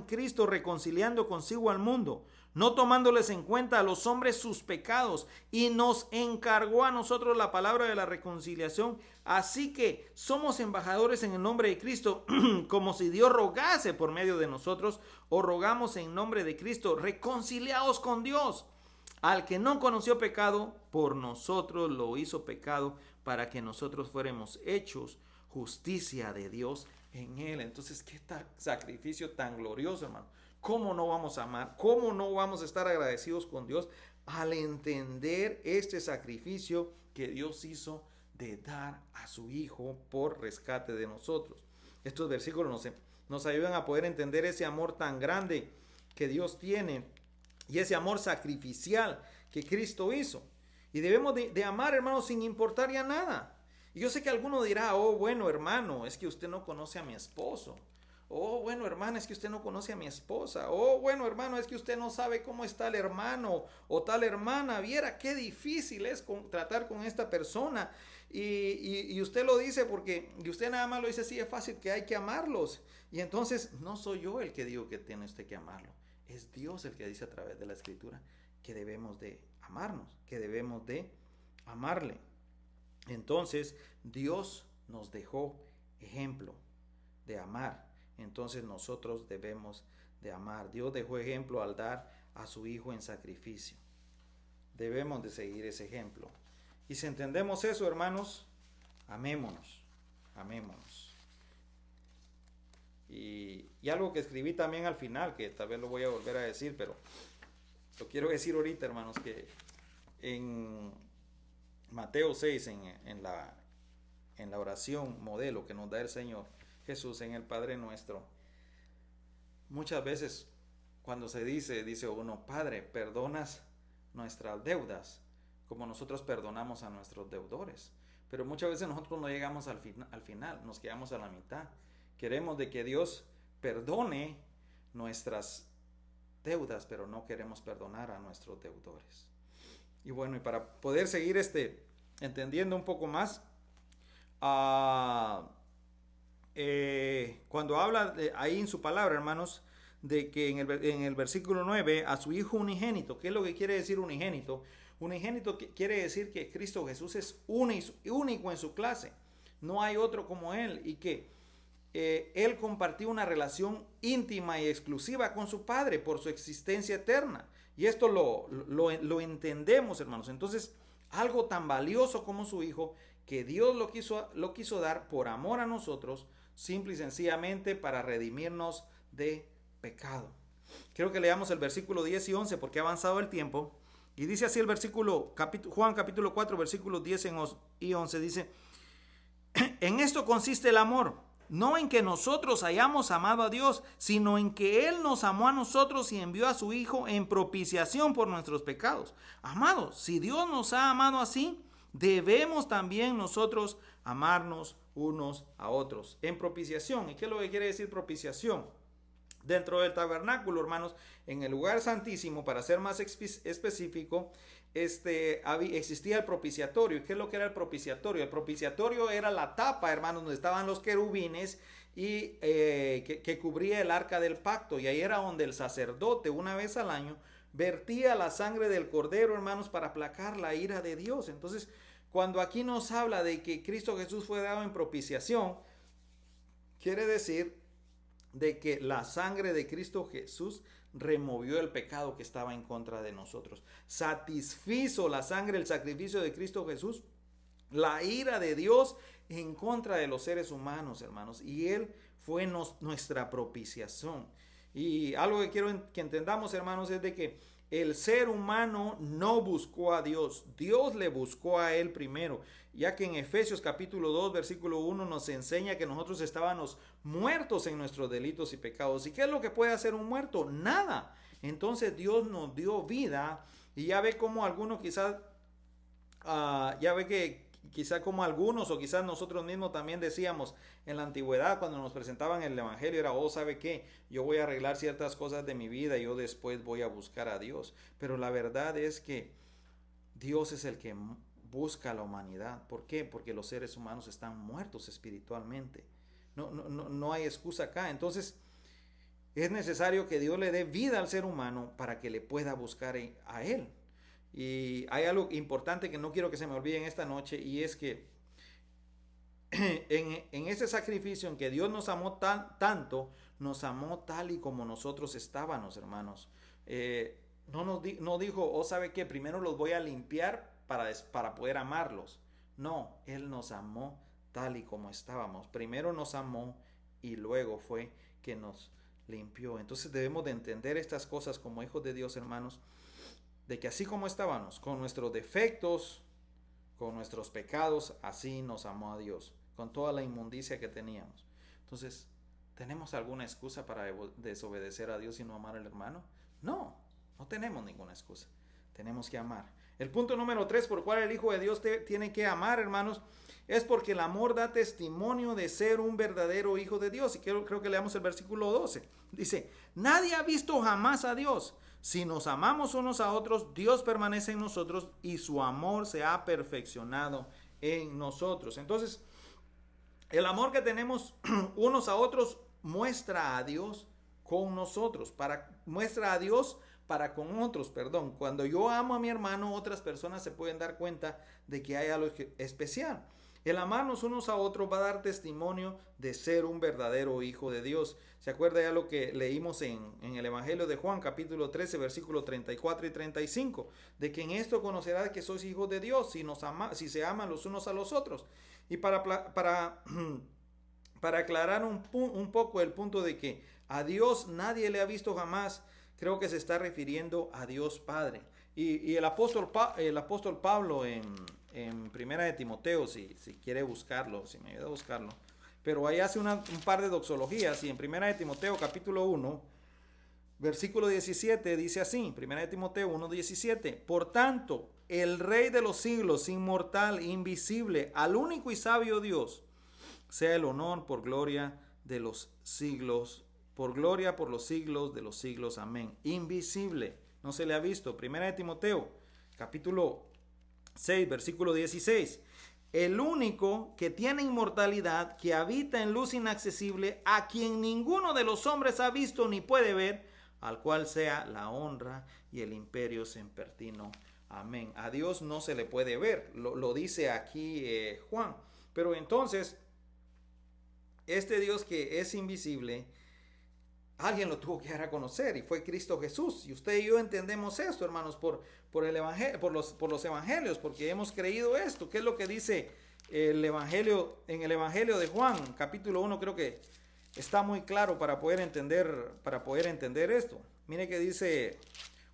Cristo reconciliando consigo al mundo, no tomándoles en cuenta a los hombres sus pecados, y nos encargó a nosotros la palabra de la reconciliación. Así que somos embajadores en el nombre de Cristo, como si Dios rogase por medio de nosotros, o rogamos en nombre de Cristo, reconciliados con Dios. Al que no conoció pecado, por nosotros lo hizo pecado, para que nosotros fuéramos hechos justicia de Dios en Él. Entonces, qué sacrificio tan glorioso, hermano. ¿Cómo no vamos a amar? ¿Cómo no vamos a estar agradecidos con Dios al entender este sacrificio que Dios hizo de dar a su Hijo por rescate de nosotros? Estos versículos nos ayudan a poder entender ese amor tan grande que Dios tiene y ese amor sacrificial que Cristo hizo. Y debemos de amar, hermanos, sin importar ya nada. Y yo sé que alguno dirá, oh, bueno, hermano, es que usted no conoce a mi esposo. Oh, bueno, hermana, es que usted no conoce a mi esposa. Oh, bueno, hermano, es que usted no sabe cómo está el hermano o tal hermana. Viera qué difícil es tratar con esta persona. Y usted lo dice porque, y usted nada más lo dice así, es fácil, que hay que amarlos. Y entonces no soy yo el que digo que tiene usted que amarlo. Es Dios el que dice a través de la Escritura que debemos de amarnos, que debemos de amarle. Entonces Dios nos dejó ejemplo de amar. Entonces nosotros debemos de amar. Dios dejó ejemplo al dar a su Hijo en sacrificio. Debemos de seguir ese ejemplo. Y si entendemos eso, hermanos, amémonos. Amémonos. Y algo que escribí también al final, que tal vez lo voy a volver a decir, pero lo quiero decir ahorita, hermanos, que en Mateo 6, en la oración modelo que nos da el Señor Jesús en el Padre Nuestro, muchas veces cuando se dice uno, Padre, perdonas nuestras deudas como nosotros perdonamos a nuestros deudores. Pero muchas veces nosotros no llegamos al final, nos quedamos a la mitad. Queremos de que Dios perdone nuestras deudas, pero no queremos perdonar a nuestros deudores. Y bueno, y para poder seguir entendiendo un poco más, cuando habla ahí en su palabra, hermanos, de que en el versículo 9, a su Hijo unigénito, ¿qué es lo que quiere decir unigénito? Unigénito quiere decir que Cristo Jesús es único en su clase, no hay otro como Él, y que Él compartió una relación íntima y exclusiva con su Padre por su existencia eterna. Y esto lo entendemos, hermanos. Entonces, algo tan valioso como su Hijo, que Dios lo quiso dar por amor a nosotros, simple y sencillamente para redimirnos de pecado. Quiero que leamos el versículo 10 y 11 porque ha avanzado el tiempo. Y dice así el versículo, Juan capítulo 4, versículos 10 y 11, dice, en esto consiste el amor, no en que nosotros hayamos amado a Dios, sino en que Él nos amó a nosotros y envió a su Hijo en propiciación por nuestros pecados. Amados, si Dios nos ha amado así, debemos también nosotros amarnos unos a otros. En propiciación, ¿y qué es lo que quiere decir propiciación? Dentro del tabernáculo, hermanos, en el lugar santísimo, para ser más específico, existía el propiciatorio. ¿Y qué es lo que era el propiciatorio? El propiciatorio era la tapa, hermanos, donde estaban los querubines y que cubría el arca del pacto. Y ahí era donde el sacerdote, una vez al año, vertía la sangre del cordero, hermanos, para aplacar la ira de Dios. Entonces, cuando aquí nos habla de que Cristo Jesús fue dado en propiciación, quiere decir de que la sangre de Cristo Jesús removió el pecado que estaba en contra de nosotros. Satisfizo la sangre, el sacrificio de Cristo Jesús, la ira de Dios en contra de los seres humanos, hermanos. Y Él fue nuestra propiciación. Y algo que quiero que entendamos, hermanos, es de que el ser humano no buscó a Dios. Dios le buscó a Él primero, ya que en Efesios capítulo 2, versículo 1 nos enseña que nosotros estábamos muertos en nuestros delitos y pecados. ¿Y qué es lo que puede hacer un muerto? Nada. Entonces Dios nos dio vida y ya ve como algunos quizás, quizá como algunos o quizás nosotros mismos también decíamos en la antigüedad cuando nos presentaban el evangelio, era, ¿sabe qué? Yo voy a arreglar ciertas cosas de mi vida y yo después voy a buscar a Dios. Pero la verdad es que Dios es el que busca a la humanidad. ¿Por qué? Porque los seres humanos están muertos espiritualmente. No hay excusa acá. Entonces es necesario que Dios le dé vida al ser humano para que le pueda buscar a Él. Y hay algo importante que no quiero que se me olvide en esta noche, y es que en ese sacrificio en que Dios nos amó tanto, nos amó tal y como nosotros estábamos, hermanos. No dijo, ¿sabe qué? Primero los voy a limpiar para poder amarlos. No, Él nos amó tal y como estábamos. Primero nos amó y luego fue que nos limpió. Entonces debemos de entender estas cosas como hijos de Dios, hermanos, de que así como estábamos, con nuestros defectos, con nuestros pecados, así nos amó a Dios, con toda la inmundicia que teníamos. Entonces, ¿Tenemos alguna excusa para desobedecer a Dios y no amar al hermano? No, no tenemos ninguna excusa. Tenemos que amar. El punto número 3 por cual el Hijo de Dios tiene que amar, hermanos, es porque el amor da testimonio de ser un verdadero hijo de Dios. Y creo que leamos el versículo 12. Dice, nadie ha visto jamás a Dios. Si nos amamos unos a otros, Dios permanece en nosotros y su amor se ha perfeccionado en nosotros. Entonces, el amor que tenemos unos a otros muestra a Dios con nosotros, muestra a Dios para con otros, perdón. Cuando yo amo a mi hermano, otras personas se pueden dar cuenta de que hay algo especial. El amarnos unos a otros va a dar testimonio de ser un verdadero hijo de Dios. ¿Se acuerda ya lo que leímos en el Evangelio de Juan, capítulo 13, versículos 34 y 35? De que en esto conocerá que sois hijos de Dios, si se aman los unos a los otros. Y para aclarar un poco el punto de que a Dios nadie le ha visto jamás, creo que se está refiriendo a Dios Padre. Y el apóstol Pablo en Primera de Timoteo, si quiere buscarlo, si me ayuda a buscarlo, pero ahí hace un par de doxologías, y en Primera de Timoteo capítulo 1, versículo 17, dice así, Primera de Timoteo 1:17, por tanto, el Rey de los siglos, inmortal, invisible, al único y sabio Dios, sea el honor por gloria de los siglos, por gloria por los siglos de los siglos, amén. Invisible, no se le ha visto. Primera de Timoteo, capítulo 6, versículo 16. El único que tiene inmortalidad, que habita en luz inaccesible, a quien ninguno de los hombres ha visto ni puede ver, al cual sea la honra y el imperio sempertino. Amén. A Dios no se le puede ver, lo dice aquí Juan. Pero entonces, este Dios que es invisible, alguien lo tuvo que dar a conocer y fue Cristo Jesús. Y usted y yo entendemos esto, hermanos, por el evangelio, por los evangelios, porque hemos creído esto. ¿Qué es lo que dice el evangelio en el Evangelio de Juan, capítulo 1? Creo que está muy claro para poder entender esto. Mire que dice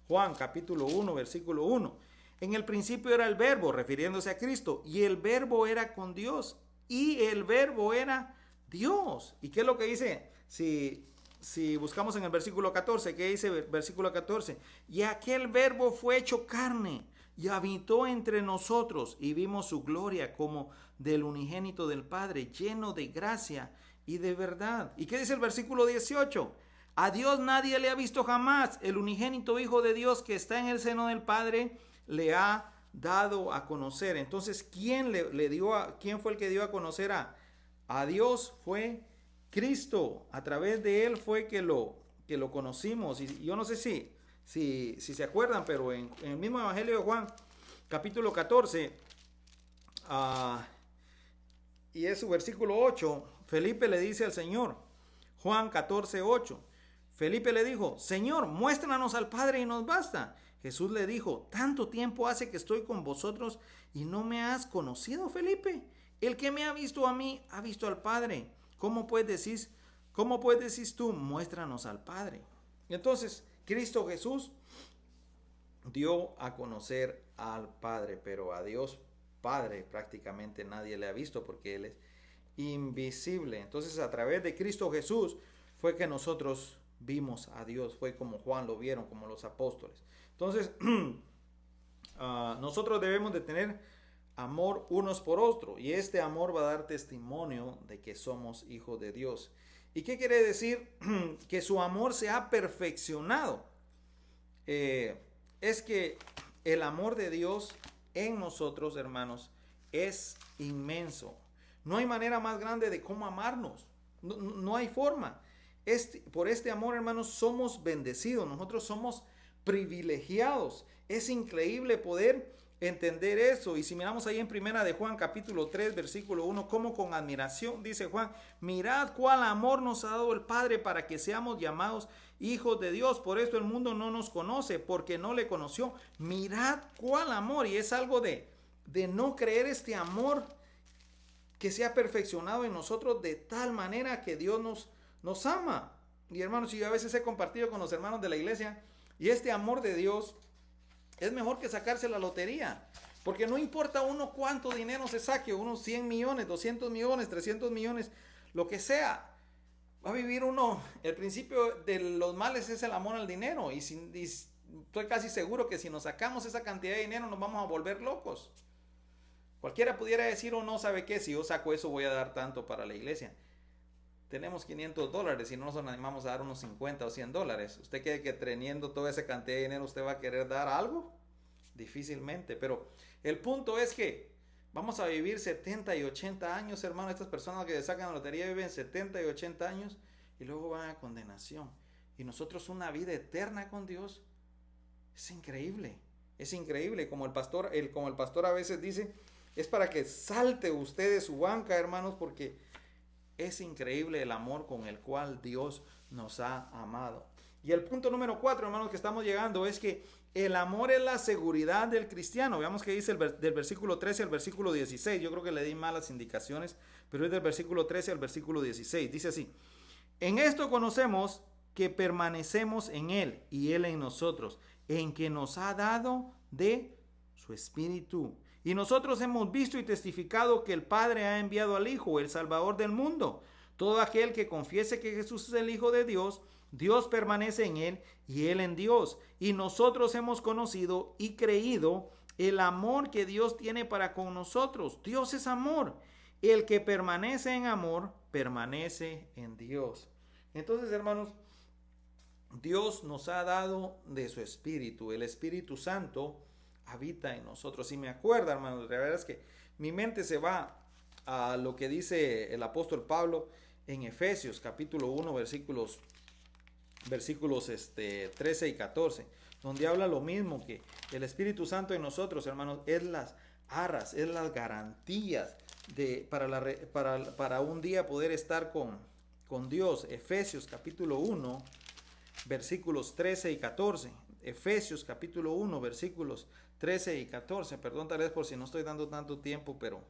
Juan, capítulo 1, versículo 1. En el principio era el verbo, refiriéndose a Cristo, y el verbo era con Dios, y el verbo era Dios. ¿Y qué es lo que dice? Si buscamos en el versículo 14, ¿qué dice el versículo 14? Y aquel verbo fue hecho carne y habitó entre nosotros y vimos su gloria como del unigénito del Padre, lleno de gracia y de verdad. ¿Y qué dice el versículo 18? A Dios nadie le ha visto jamás. El unigénito Hijo de Dios que está en el seno del Padre le ha dado a conocer. Entonces, ¿quién fue el que dio a conocer a Dios? Fue Cristo. A través de él fue que lo conocimos. Y yo no sé si se acuerdan, pero en el mismo Evangelio de Juan, capítulo 14, y es su versículo 8, Felipe le dice al Señor, Juan 14, 8, Felipe le dijo, Señor, muéstranos al Padre y nos basta. Jesús le dijo, tanto tiempo hace que estoy con vosotros y no me has conocido, Felipe. El que me ha visto a mí, ha visto al Padre. ¿Cómo pues decís tú, muéstranos al Padre? Entonces, Cristo Jesús dio a conocer al Padre, pero a Dios Padre prácticamente nadie le ha visto porque Él es invisible. Entonces, a través de Cristo Jesús fue que nosotros vimos a Dios, fue como Juan lo vieron, como los apóstoles. Entonces, nosotros debemos de tener amor unos por otros, y este amor va a dar testimonio de que somos hijos de Dios. ¿Y qué quiere decir? Que su amor se ha perfeccionado. Es que el amor de Dios en nosotros, hermanos, es inmenso. No hay manera más grande de cómo amarnos. No hay forma. Por este amor, hermanos, somos bendecidos. Nosotros somos privilegiados. Es increíble poder entender eso. Y si miramos ahí en Primera de Juan, capítulo 3, versículo 1, como con admiración dice Juan, mirad cuál amor nos ha dado el Padre para que seamos llamados hijos de Dios. Por esto el mundo no nos conoce, porque no le conoció. Mirad cuál amor. Y es algo de no creer este amor que se ha perfeccionado en nosotros de tal manera que Dios nos ama. Y hermanos, yo a veces he compartido con los hermanos de la iglesia, y este amor de Dios es mejor que sacarse la lotería, porque no importa uno cuánto dinero se saque, unos 100 millones, 200 millones, 300 millones, lo que sea. va a vivir uno, el principio de los males es el amor al dinero, y estoy casi seguro que si nos sacamos esa cantidad de dinero nos vamos a volver locos. Cualquiera pudiera decir, o no, ¿sabe qué? Si yo saco eso voy a dar tanto para la iglesia. Tenemos $500 y no nos animamos a dar unos 50 o $100. ¿Usted cree que teniendo toda esa cantidad de dinero usted va a querer dar algo? Difícilmente, pero el punto es que vamos a vivir 70 y 80 años, hermano. Estas personas que sacan la lotería viven 70 y 80 años y luego van a condenación. Y nosotros una vida eterna con Dios. Es increíble, es increíble. Como el pastor a veces dice, es para que salte usted de su banca, hermanos, porque es increíble el amor con el cual Dios nos ha amado. Y el punto número 4, hermanos, que estamos llegando es que el amor es la seguridad del cristiano. Veamos qué dice del versículo 13 al versículo 16. Yo creo que le di malas indicaciones, pero es del versículo 13 al versículo 16. Dice así: en esto conocemos que permanecemos en Él y Él en nosotros, en que nos ha dado de su Espíritu. Y nosotros hemos visto y testificado que el Padre ha enviado al Hijo, el Salvador del mundo. Todo aquel que confiese que Jesús es el Hijo de Dios, Dios permanece en Él y Él en Dios. Y nosotros hemos conocido y creído el amor que Dios tiene para con nosotros. Dios es amor. El que permanece en amor, permanece en Dios. Entonces, hermanos, Dios nos ha dado de su Espíritu. El Espíritu Santo habita en nosotros. Y me acuerdo, hermanos, la verdad es que mi mente se va a lo que dice el apóstol Pablo en Efesios capítulo 1 versículos 13 y 14, donde habla lo mismo, que el Espíritu Santo en nosotros, hermanos, es las arras, es las garantías para un día poder estar con Dios. Efesios capítulo 1 versículos 13 y 14. Efesios capítulo 1 versículos 13 y 14. Perdón tal vez por si no estoy dando tanto tiempo, pero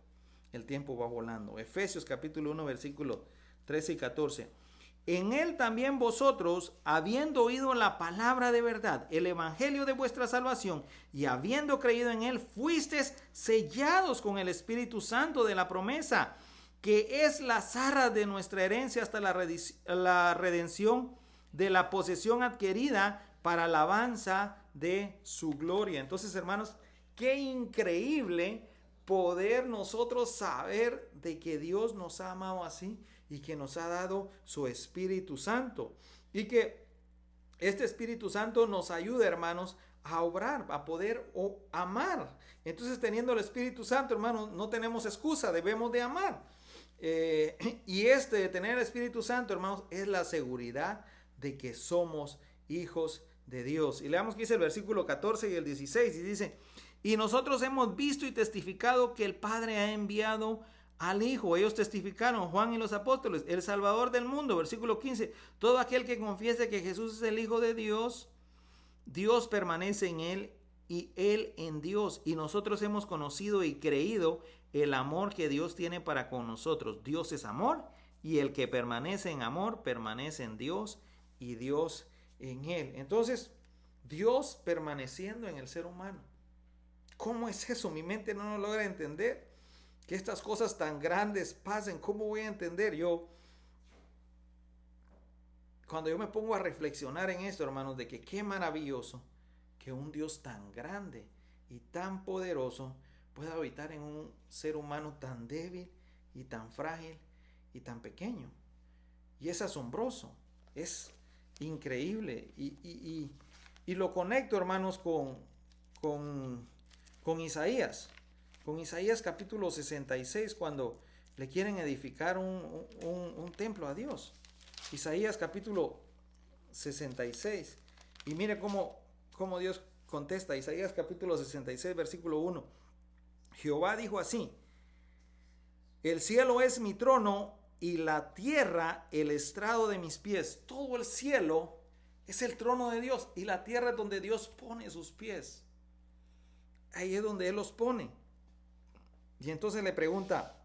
el tiempo va volando. Efesios capítulo 1 versículos 13 y 14. En Él también vosotros, habiendo oído la palabra de verdad, el evangelio de vuestra salvación, y habiendo creído en Él, fuisteis sellados con el Espíritu Santo de la promesa, que es la arras de nuestra herencia hasta la redención de la posesión adquirida para alabanza de su gloria. Entonces, hermanos, qué increíble poder nosotros saber de que Dios nos ha amado así y que nos ha dado su Espíritu Santo, y que este Espíritu Santo nos ayuda, hermanos, a obrar, a poder amar. Entonces, teniendo el Espíritu Santo, hermanos, no tenemos excusa, debemos de amar. Y tener el Espíritu Santo, hermanos, es la seguridad de que somos hijos de Dios. Y leamos que dice el versículo 14 y el 16, y dice: y nosotros hemos visto y testificado que el Padre ha enviado al Hijo. Ellos testificaron, Juan y los apóstoles, el Salvador del mundo. Versículo 15: todo aquel que confiese que Jesús es el Hijo de Dios, Dios permanece en Él y Él en Dios. Y nosotros hemos conocido y creído el amor que Dios tiene para con nosotros. Dios es amor, y el que permanece en amor permanece en Dios y Dios en Él. Entonces, Dios permaneciendo en el ser humano. ¿Cómo es eso? Mi mente no lo logra entender. Que estas cosas tan grandes pasen. ¿Cómo voy a entender yo? Cuando yo me pongo a reflexionar en esto, hermanos, de que qué maravilloso que un Dios tan grande y tan poderoso pueda habitar en un ser humano tan débil y tan frágil y tan pequeño. Y es asombroso, es increíble. Y lo conecto, hermanos, con Isaías. Con Isaías capítulo 66, cuando le quieren edificar un templo a Dios. Isaías capítulo 66. Y mire cómo Dios contesta. Isaías capítulo 66, versículo 1. Jehová dijo así: el cielo es mi trono y la tierra el estrado de mis pies. Todo el cielo es el trono de Dios y la tierra es donde Dios pone sus pies. Ahí es donde Él los pone. Y entonces le pregunta: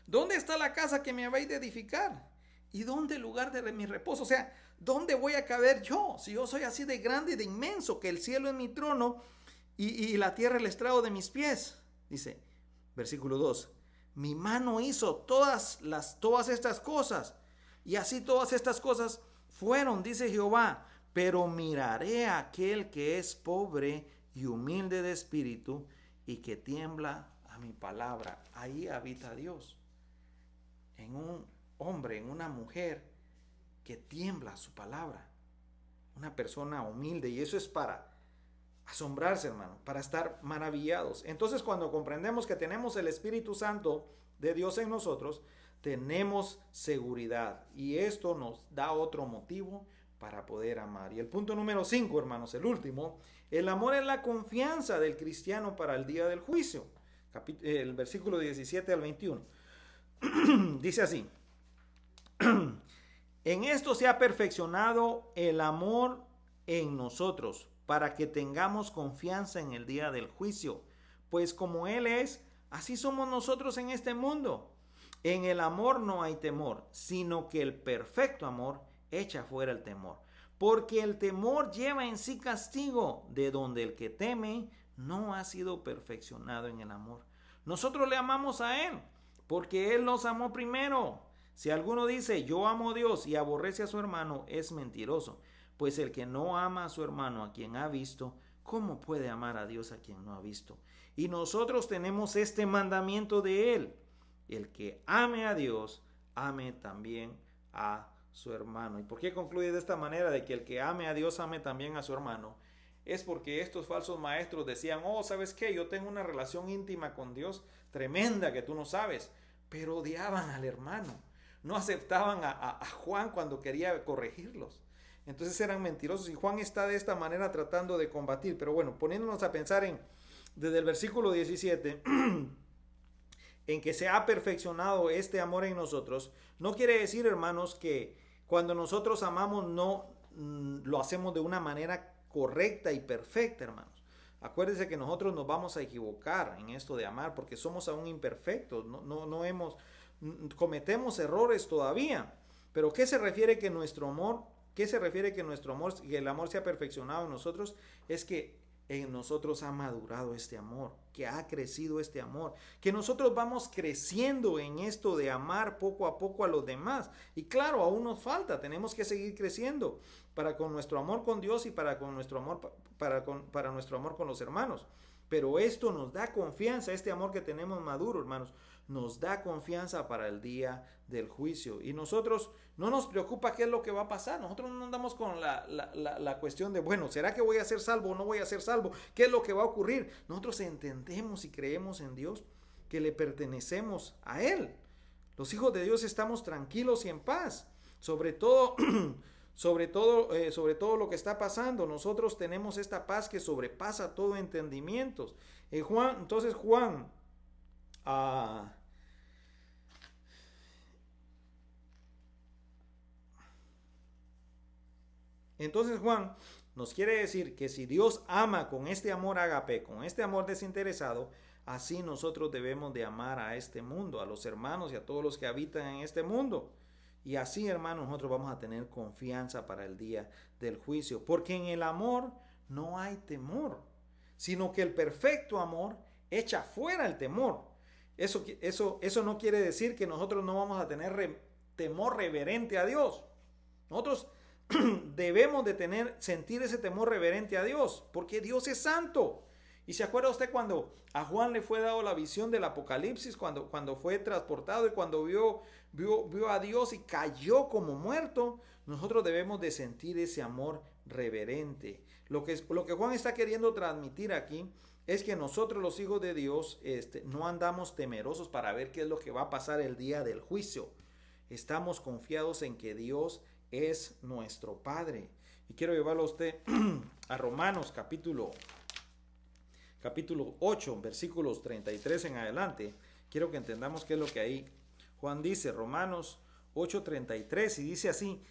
¿dónde está la casa que me habéis de edificar? ¿Y dónde el lugar de mi reposo? O sea, ¿dónde voy a caber yo? Si yo soy así de grande y de inmenso, que el cielo es mi trono y la tierra el estrado de mis pies. Dice, versículo 2: mi mano hizo todas estas cosas. Y así todas estas cosas fueron, dice Jehová, pero miraré a aquel que es pobre y humilde de espíritu y que tiembla a mi palabra. Ahí habita Dios, en un hombre, en una mujer que tiembla a su palabra, una persona humilde, y eso es para asombrarse, hermano, para estar maravillados. Entonces, cuando comprendemos que tenemos el Espíritu Santo de Dios en nosotros, tenemos seguridad, y esto nos da otro motivo para poder amar. Y el punto número 5, hermanos, el último, el amor es la confianza del cristiano para el día del juicio. El versículo 17 al 21. Dice así: en esto se ha perfeccionado el amor en nosotros, para que tengamos confianza en el día del juicio. Pues como Él es, así somos nosotros en este mundo. En el amor no hay temor, sino que el perfecto amor echa fuera el temor. Porque el temor lleva en sí castigo, de donde el que teme no ha sido perfeccionado en el amor. Nosotros le amamos a Él, porque Él nos amó primero. Si alguno dice, yo amo a Dios y aborrece a su hermano, es mentiroso. Pues el que no ama a su hermano a quien ha visto, ¿cómo puede amar a Dios a quien no ha visto? Y nosotros tenemos este mandamiento de Él: el que ame a Dios, ame también a su hermano. ¿Y por qué concluye de esta manera, de que el que ame a Dios, ame también a su hermano? Es porque estos falsos maestros decían, oh, ¿sabes qué? Yo tengo una relación íntima con Dios tremenda que tú no sabes, pero odiaban al hermano. No aceptaban a Juan cuando quería corregirlos. Entonces eran mentirosos, y Juan está de esta manera tratando de combatir. Pero bueno, poniéndonos a pensar desde el versículo 17, en que se ha perfeccionado este amor en nosotros, no quiere decir, hermanos, que cuando nosotros amamos no lo hacemos de una manera correcta y perfecta, hermanos. Acuérdense que nosotros nos vamos a equivocar en esto de amar, porque somos aún imperfectos, cometemos errores todavía. Pero ¿qué se refiere que nuestro amor, que el amor se ha perfeccionado en nosotros? Es que en nosotros ha madurado este amor, que ha crecido este amor, que nosotros vamos creciendo en esto de amar poco a poco a los demás. Y claro, aún nos falta, tenemos que seguir creciendo para con nuestro amor con Dios y para nuestro amor con los hermanos. Pero esto nos da confianza, este amor que tenemos maduro, hermanos, nos da confianza para el día del juicio. Y nosotros no nos preocupa qué es lo que va a pasar. Nosotros no andamos con la cuestión de, bueno, ¿será que voy a ser salvo o no voy a ser salvo? ¿Qué es lo que va a ocurrir? Nosotros entendemos y creemos en Dios, que le pertenecemos a Él. Los hijos de Dios estamos tranquilos y en paz. Sobre todo lo que está pasando, nosotros tenemos esta paz que sobrepasa todo entendimiento. Juan, entonces Juan nos quiere decir que si Dios ama con este amor ágape, con este amor desinteresado, así nosotros debemos de amar a este mundo, a los hermanos y a todos los que habitan en este mundo. Y así, hermanos, nosotros vamos a tener confianza para el día del juicio, porque en el amor no hay temor, sino que el perfecto amor echa fuera el temor. Eso no quiere decir que nosotros no vamos a tener temor reverente a Dios. Nosotros debemos de sentir ese temor reverente a Dios, porque Dios es santo. Y se acuerda usted cuando a Juan le fue dado la visión del Apocalipsis, cuando fue transportado y cuando vio a Dios y cayó como muerto. Nosotros debemos de sentir ese amor reverente. Lo que Juan está queriendo transmitir aquí es que nosotros, los hijos de Dios, no andamos temerosos para ver qué es lo que va a pasar el día del juicio. Estamos confiados en que Dios es nuestro Padre. Y quiero llevarlo a usted a Romanos capítulo 8, versículos 33 en adelante. Quiero que entendamos qué es lo que ahí Juan dice. Romanos 8:33, y dice así.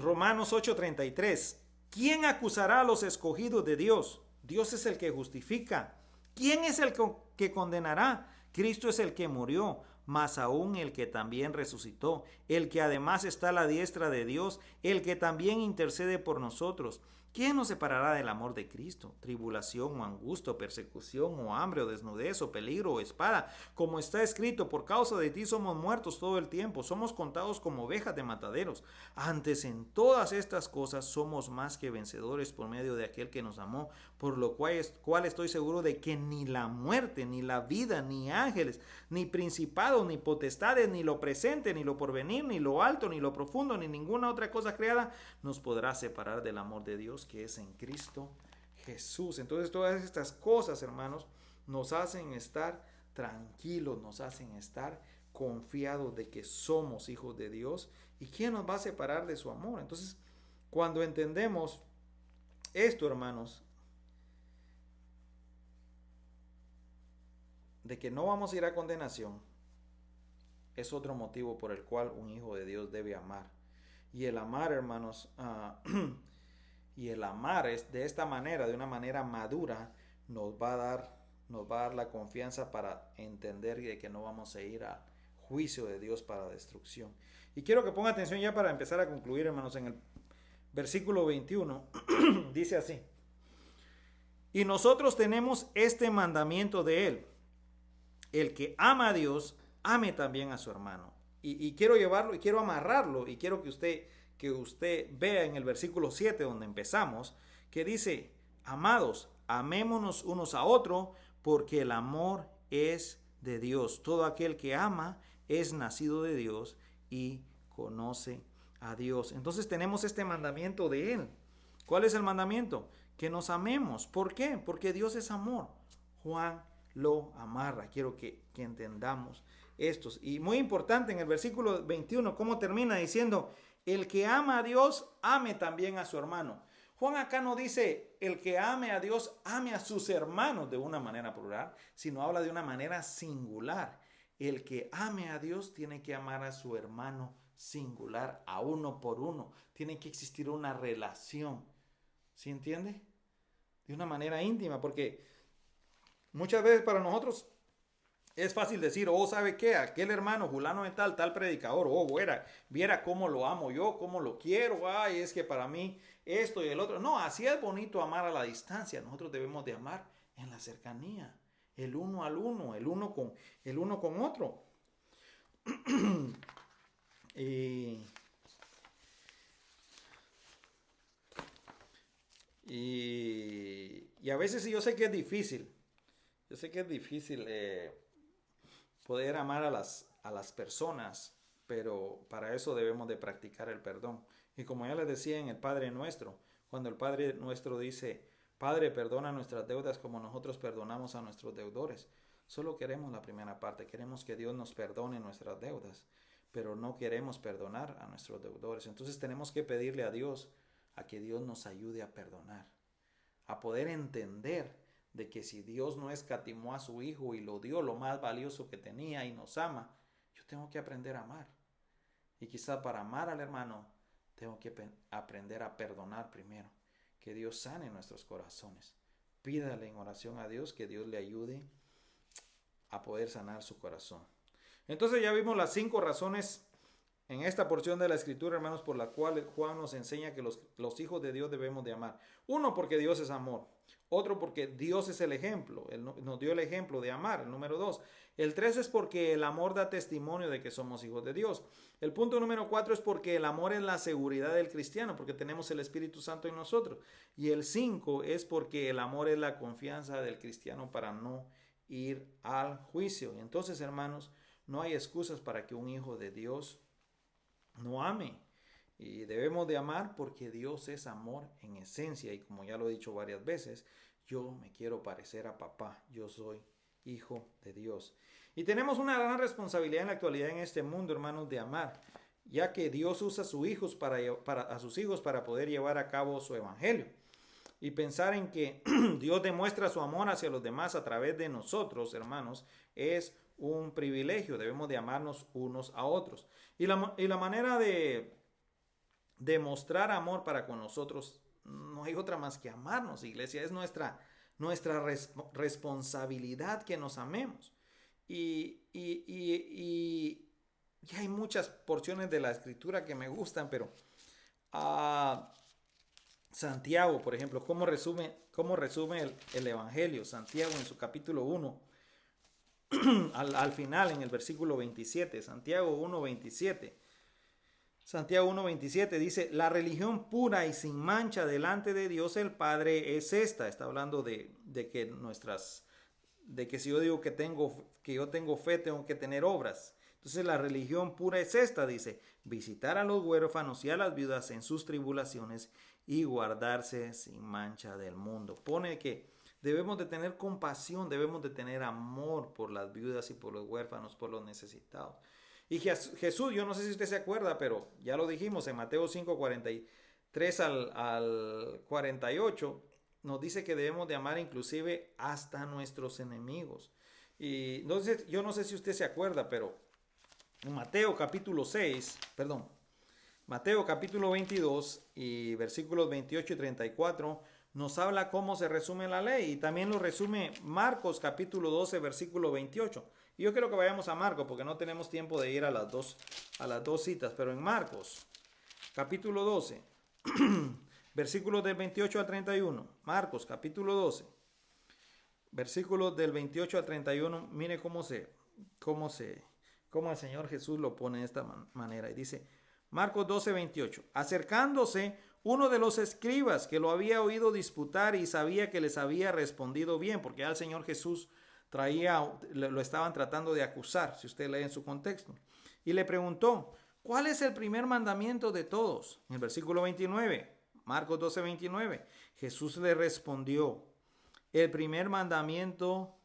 Romanos 8:33. ¿Quién acusará a los escogidos de Dios? Dios es el que justifica. ¿Quién es el que condenará? Cristo es el que murió, más aún el que también resucitó, el que además está a la diestra de Dios, el que también intercede por nosotros. ¿Quién nos separará del amor de Cristo? Tribulación o angustia, o persecución o hambre o desnudez o peligro o espada. Como está escrito, por causa de ti somos muertos todo el tiempo, somos contados como ovejas de mataderos. Antes en todas estas cosas somos más que vencedores por medio de aquel que nos amó, por lo cual estoy seguro de que ni la muerte, ni la vida, ni ángeles, ni principados, ni potestades, ni lo presente, ni lo porvenir, ni lo alto, ni lo profundo, ni ninguna otra cosa creada nos podrá separar del amor de Dios que es en Cristo Jesús. Entonces todas estas cosas, hermanos, nos hacen estar tranquilos, nos hacen estar confiados de que somos hijos de Dios. ¿Y quién nos va a separar de su amor? Entonces, cuando entendemos esto, hermanos, de que no vamos a ir a condenación, es otro motivo por el cual un hijo de Dios debe amar. Y el amar, hermanos, y el amar es de esta manera, de una manera madura, nos va a dar la confianza para entender de que no vamos a ir al juicio de Dios para destrucción. Y quiero que ponga atención ya para empezar a concluir, hermanos, en el versículo 21, dice así: y nosotros tenemos este mandamiento de él: el que ama a Dios, ame también a su hermano. Y quiero llevarlo, y quiero amarrarlo, y quiero que usted vea en el versículo 7 donde empezamos, que dice: amados, amémonos unos a otros, porque el amor es de Dios. Todo aquel que ama es nacido de Dios y conoce a Dios. Entonces tenemos este mandamiento de él. ¿Cuál es el mandamiento? Que nos amemos. ¿Por qué? Porque Dios es amor. Juan lo amarra. Quiero que entendamos estos. Y muy importante en el versículo 21, cómo termina diciendo: el que ama a Dios, ame también a su hermano. Juan acá no dice el que ame a Dios, ame a sus hermanos de una manera plural, sino habla de una manera singular. El que ame a Dios tiene que amar a su hermano singular, a uno por uno. Tiene que existir una relación. ¿Sí entiende? De una manera íntima, porque muchas veces para nosotros es fácil decir: oh, ¿sabe qué? Aquel hermano fulano de tal predicador, oh, viera cómo lo amo yo, cómo lo quiero, ay, es que para mí esto y el otro. No, así es bonito amar a la distancia. Nosotros debemos de amar en la cercanía, el uno al uno, el uno con otro. Y a veces yo sé que es difícil. Yo sé que es difícil poder amar a las personas, pero para eso debemos de practicar el perdón. Y como ya les decía en el Padre Nuestro, cuando el Padre Nuestro dice: Padre, perdona nuestras deudas como nosotros perdonamos a nuestros deudores. Solo queremos la primera parte, queremos que Dios nos perdone nuestras deudas, pero no queremos perdonar a nuestros deudores. Entonces tenemos que pedirle a Dios a que Dios nos ayude a perdonar, a poder entender de que si Dios no escatimó a su Hijo y lo dio lo más valioso que tenía y nos ama, yo tengo que aprender a amar. Y quizá para amar al hermano tengo que aprender a perdonar primero. Que Dios sane nuestros corazones. Pídale en oración a Dios que Dios le ayude a poder sanar su corazón. Entonces ya vimos las 5 razones en esta porción de la Escritura, hermanos, por la cual Juan nos enseña que los hijos de Dios debemos de amar. 1, porque Dios es amor. Otro, porque Dios es el ejemplo. Él nos dio el ejemplo de amar. El número 2. El 3 es porque el amor da testimonio de que somos hijos de Dios. El punto número 4 es porque el amor es la seguridad del cristiano, porque tenemos el Espíritu Santo en nosotros. Y el 5 es porque el amor es la confianza del cristiano para no ir al juicio. Y entonces, hermanos, no hay excusas para que un hijo de Dios no ame. Y debemos de amar porque Dios es amor en esencia. Y como ya lo he dicho varias veces, yo me quiero parecer a papá. Yo soy hijo de Dios. Y tenemos una gran responsabilidad en la actualidad en este mundo, hermanos, de amar, ya que Dios usa a sus hijos para poder llevar a cabo su evangelio. Y pensar en que Dios demuestra su amor hacia los demás a través de nosotros, hermanos, es un privilegio. Debemos de amarnos unos a otros. Y la manera de demostrar amor para con nosotros, no hay otra más que amarnos, iglesia. Es nuestra responsabilidad que nos amemos. Y hay muchas porciones de la Escritura que me gustan, pero Santiago, por ejemplo, ¿cómo resume el Evangelio? Santiago en su capítulo 1, al final, en el versículo 27, Santiago 1:27. Santiago 1:27 dice, la religión pura y sin mancha delante de Dios el Padre es esta. Está hablando de que si yo digo que yo tengo fe, tengo que tener obras. Entonces la religión pura es esta, dice, visitar a los huérfanos y a las viudas en sus tribulaciones y guardarse sin mancha del mundo. Pone que debemos de tener compasión, debemos de tener amor por las viudas y por los huérfanos, por los necesitados. Y Jesús, yo no sé si usted se acuerda, pero ya lo dijimos en Mateo 5:43 al 48, nos dice que debemos de amar inclusive hasta a nuestros enemigos. Y entonces, yo no sé si usted se acuerda, pero en Mateo capítulo 22 y versículos 28 y 34 nos habla cómo se resume la ley, y también lo resume Marcos capítulo 12 versículo 28. Y yo quiero que vayamos a Marcos porque no tenemos tiempo de ir a las dos citas, pero en Marcos capítulo 12 versículos del 28 al 31, Marcos capítulo 12 versículos del 28 al 31, mire cómo el Señor Jesús lo pone de esta manera. Y dice, Marcos 12, 28, acercándose uno de los escribas que lo había oído disputar y sabía que les había respondido bien, porque ya el Señor Jesús lo estaban tratando de acusar, si usted lee en su contexto, y le preguntó, ¿cuál es el primer mandamiento de todos? En el versículo 29, Marcos 12, 29, Jesús le respondió, el primer mandamiento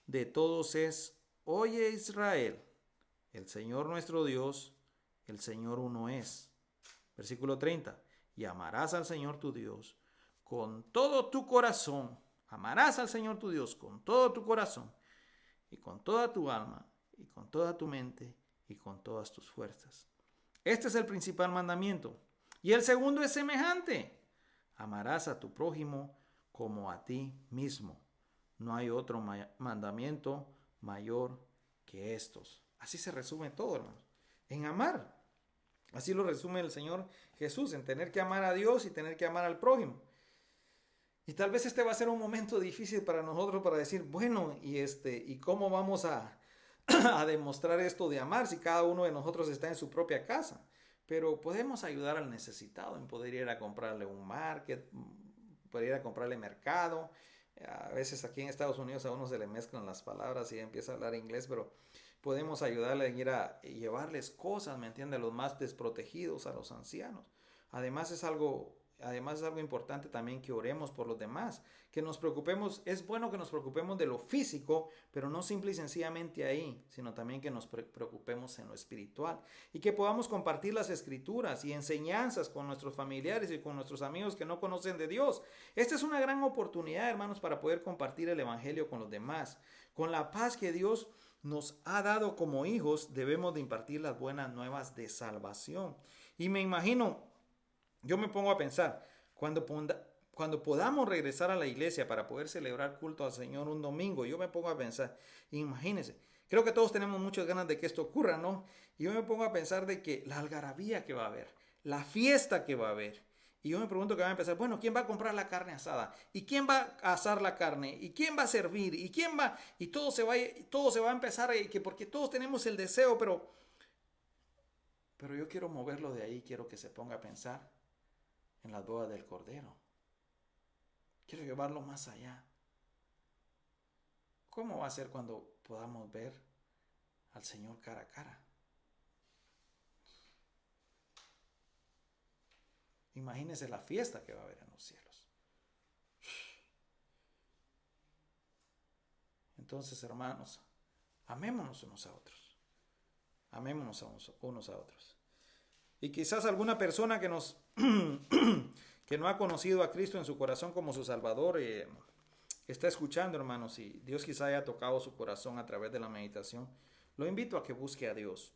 de todos es, oye Israel, el Señor nuestro Dios, el Señor uno es. Versículo 30, y amarás al Señor tu Dios con todo tu corazón. Amarás al Señor tu Dios con todo tu corazón y con toda tu alma y con toda tu mente y con todas tus fuerzas. Este es el principal mandamiento. Y el segundo es semejante. Amarás a tu prójimo como a ti mismo. No hay otro mandamiento mayor que estos. Así se resume todo, hermanos. En amar. Así lo resume el Señor Jesús, en tener que amar a Dios y tener que amar al prójimo. Y tal vez este va a ser un momento difícil para nosotros para decir, bueno, ¿y cómo vamos a demostrar esto de amar si cada uno de nosotros está en su propia casa? Pero podemos ayudar al necesitado en poder ir a comprarle un market, poder ir a comprarle mercado. A veces aquí en Estados Unidos a uno se le mezclan las palabras y empieza a hablar inglés, pero podemos ayudarle a ir a llevarles cosas, ¿me entiende? A los más desprotegidos, a los ancianos. Además es algo importante también que oremos por los demás, que nos preocupemos. Es bueno que nos preocupemos de lo físico, pero no simple y sencillamente ahí, sino también que nos preocupemos en lo espiritual y que podamos compartir las escrituras y enseñanzas con nuestros familiares y con nuestros amigos que no conocen de Dios. Esta es una gran oportunidad, hermanos, para poder compartir el evangelio con los demás. Con la paz que Dios nos ha dado como hijos, debemos de impartir las buenas nuevas de salvación. Y me imagino, yo me pongo a pensar, cuando podamos regresar a la iglesia para poder celebrar culto al Señor un domingo, yo me pongo a pensar, imagínense, creo que todos tenemos muchas ganas de que esto ocurra, ¿no? Y yo me pongo a pensar de que la algarabía que va a haber, la fiesta que va a haber, y yo me pregunto que va a empezar, bueno, ¿quién va a comprar la carne asada? ¿Y quién va a asar la carne? ¿Y quién va a servir? ¿Y quién va? Y todo se va a empezar, porque todos tenemos el deseo, pero yo quiero moverlo de ahí, quiero que se ponga a pensar en las bodas del Cordero. Quiero llevarlo más allá. ¿Cómo va a ser cuando podamos ver al Señor cara a cara? Imagínense la fiesta que va a haber en los cielos. Entonces, hermanos, amémonos unos a otros. Amémonos unos a otros. Y quizás alguna persona que no ha conocido a Cristo en su corazón como su Salvador, está escuchando, hermanos, y Dios quizá haya tocado su corazón a través de la meditación. Lo invito a que busque a Dios,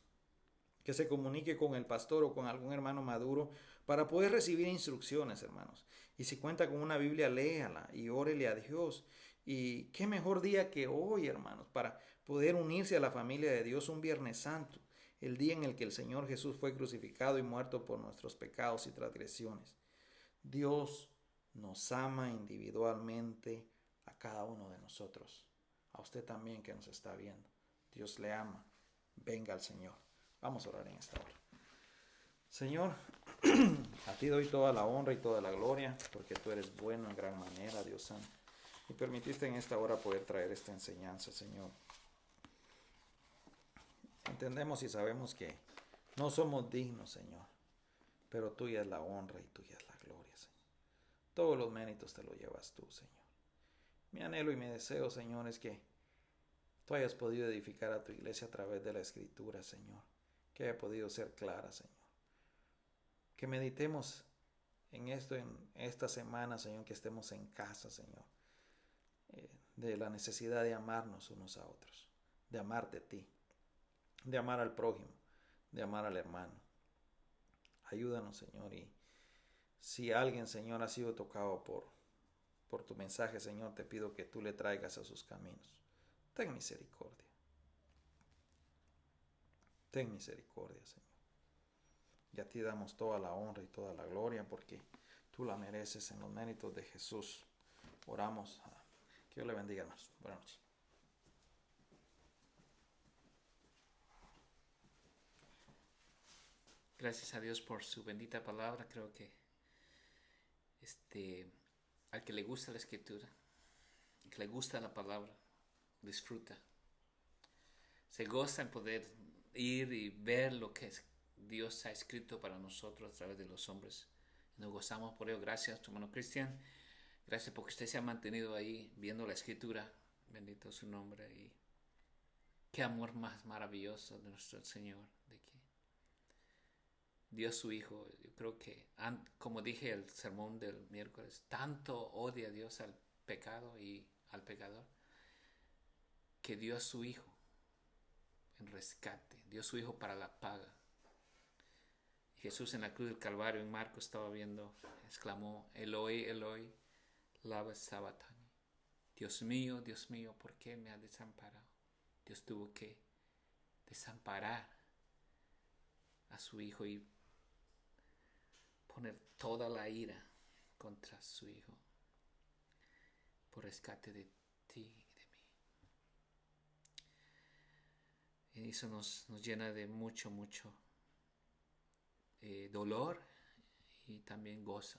que se comunique con el pastor o con algún hermano maduro para poder recibir instrucciones, hermanos. Y si cuenta con una Biblia, léala y órele a Dios. Y qué mejor día que hoy, hermanos, para poder unirse a la familia de Dios un Viernes Santo, el día en el que el Señor Jesús fue crucificado y muerto por nuestros pecados y transgresiones. Dios nos ama individualmente a cada uno de nosotros. A usted también que nos está viendo. Dios le ama. Venga al Señor. Vamos a orar en esta hora. Señor, a ti doy toda la honra y toda la gloria, porque tú eres bueno en gran manera, Dios santo. Y permitiste en esta hora poder traer esta enseñanza, Señor. Entendemos y sabemos que no somos dignos, Señor, pero tuya es la honra y tuya es la gloria, Señor. Todos los méritos te lo llevas tú, Señor. Mi anhelo y mi deseo, Señor, es que tú hayas podido edificar a tu iglesia a través de la Escritura, Señor. Que haya podido ser clara, Señor. Que meditemos en esto, en esta semana, Señor, que estemos en casa, Señor. De la necesidad de amarnos unos a otros. De amarte a ti. De amar al prójimo. De amar al hermano. Ayúdanos, Señor. Y si alguien, Señor, ha sido tocado por tu mensaje, Señor, te pido que tú le traigas a sus caminos. Ten misericordia. Ten misericordia, Señor. Y a ti damos toda la honra y toda la gloria porque tú la mereces en los méritos de Jesús. Oramos. Que Dios le bendiga, hermanos. Buenas noches. Gracias a Dios por su bendita palabra. Creo que al que le gusta la escritura, al que le gusta la palabra, disfruta. Se goza en poder ir y ver lo que Dios ha escrito para nosotros a través de los hombres. Nos gozamos por ello. Gracias, tu hermano Cristian. Gracias porque usted se ha mantenido ahí viendo la escritura. Bendito su nombre. Y qué amor más maravilloso de nuestro Señor, de que dio a su Hijo. Yo creo que, como dije el sermón del miércoles, tanto odia a Dios al pecado y al pecador, que dio a su Hijo en rescate, dio a su Hijo para la paga. Jesús en la cruz del Calvario, en Marcos estaba viendo, exclamó, Eloi, Eloi, lama sabachthani. Dios mío, ¿por qué me has desamparado? Dios tuvo que desamparar a su Hijo y poner toda la ira contra su Hijo por rescate de ti y de mí. Y eso nos llena de mucho dolor y también gozo,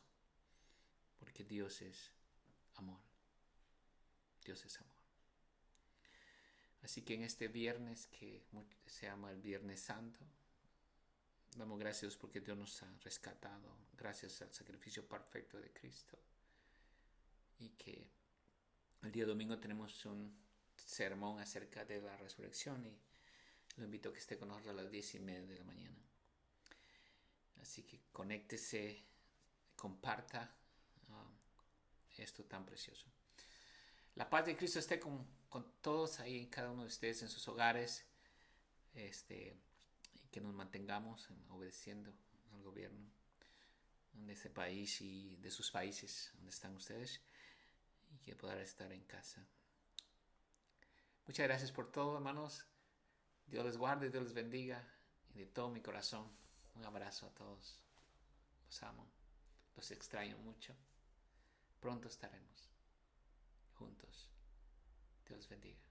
porque Dios es amor. Dios es amor. Así que en este viernes que se llama el Viernes Santo, damos gracias porque Dios nos ha rescatado, gracias al sacrificio perfecto de Cristo. Y que el día domingo tenemos un sermón acerca de la resurrección y lo invito a que esté con nosotros a las 10:30 de la mañana. Así que conéctese, comparta esto tan precioso. La paz de Cristo esté con todos ahí, cada uno de ustedes en sus hogares. Y que nos mantengamos obedeciendo al gobierno de ese país y de sus países donde están ustedes, y que puedan estar en casa. Muchas gracias por todo, hermanos. Dios les guarde, Dios les bendiga, y de todo mi corazón un abrazo a todos. Los amo, los extraño mucho. Pronto estaremos juntos. Dios les bendiga.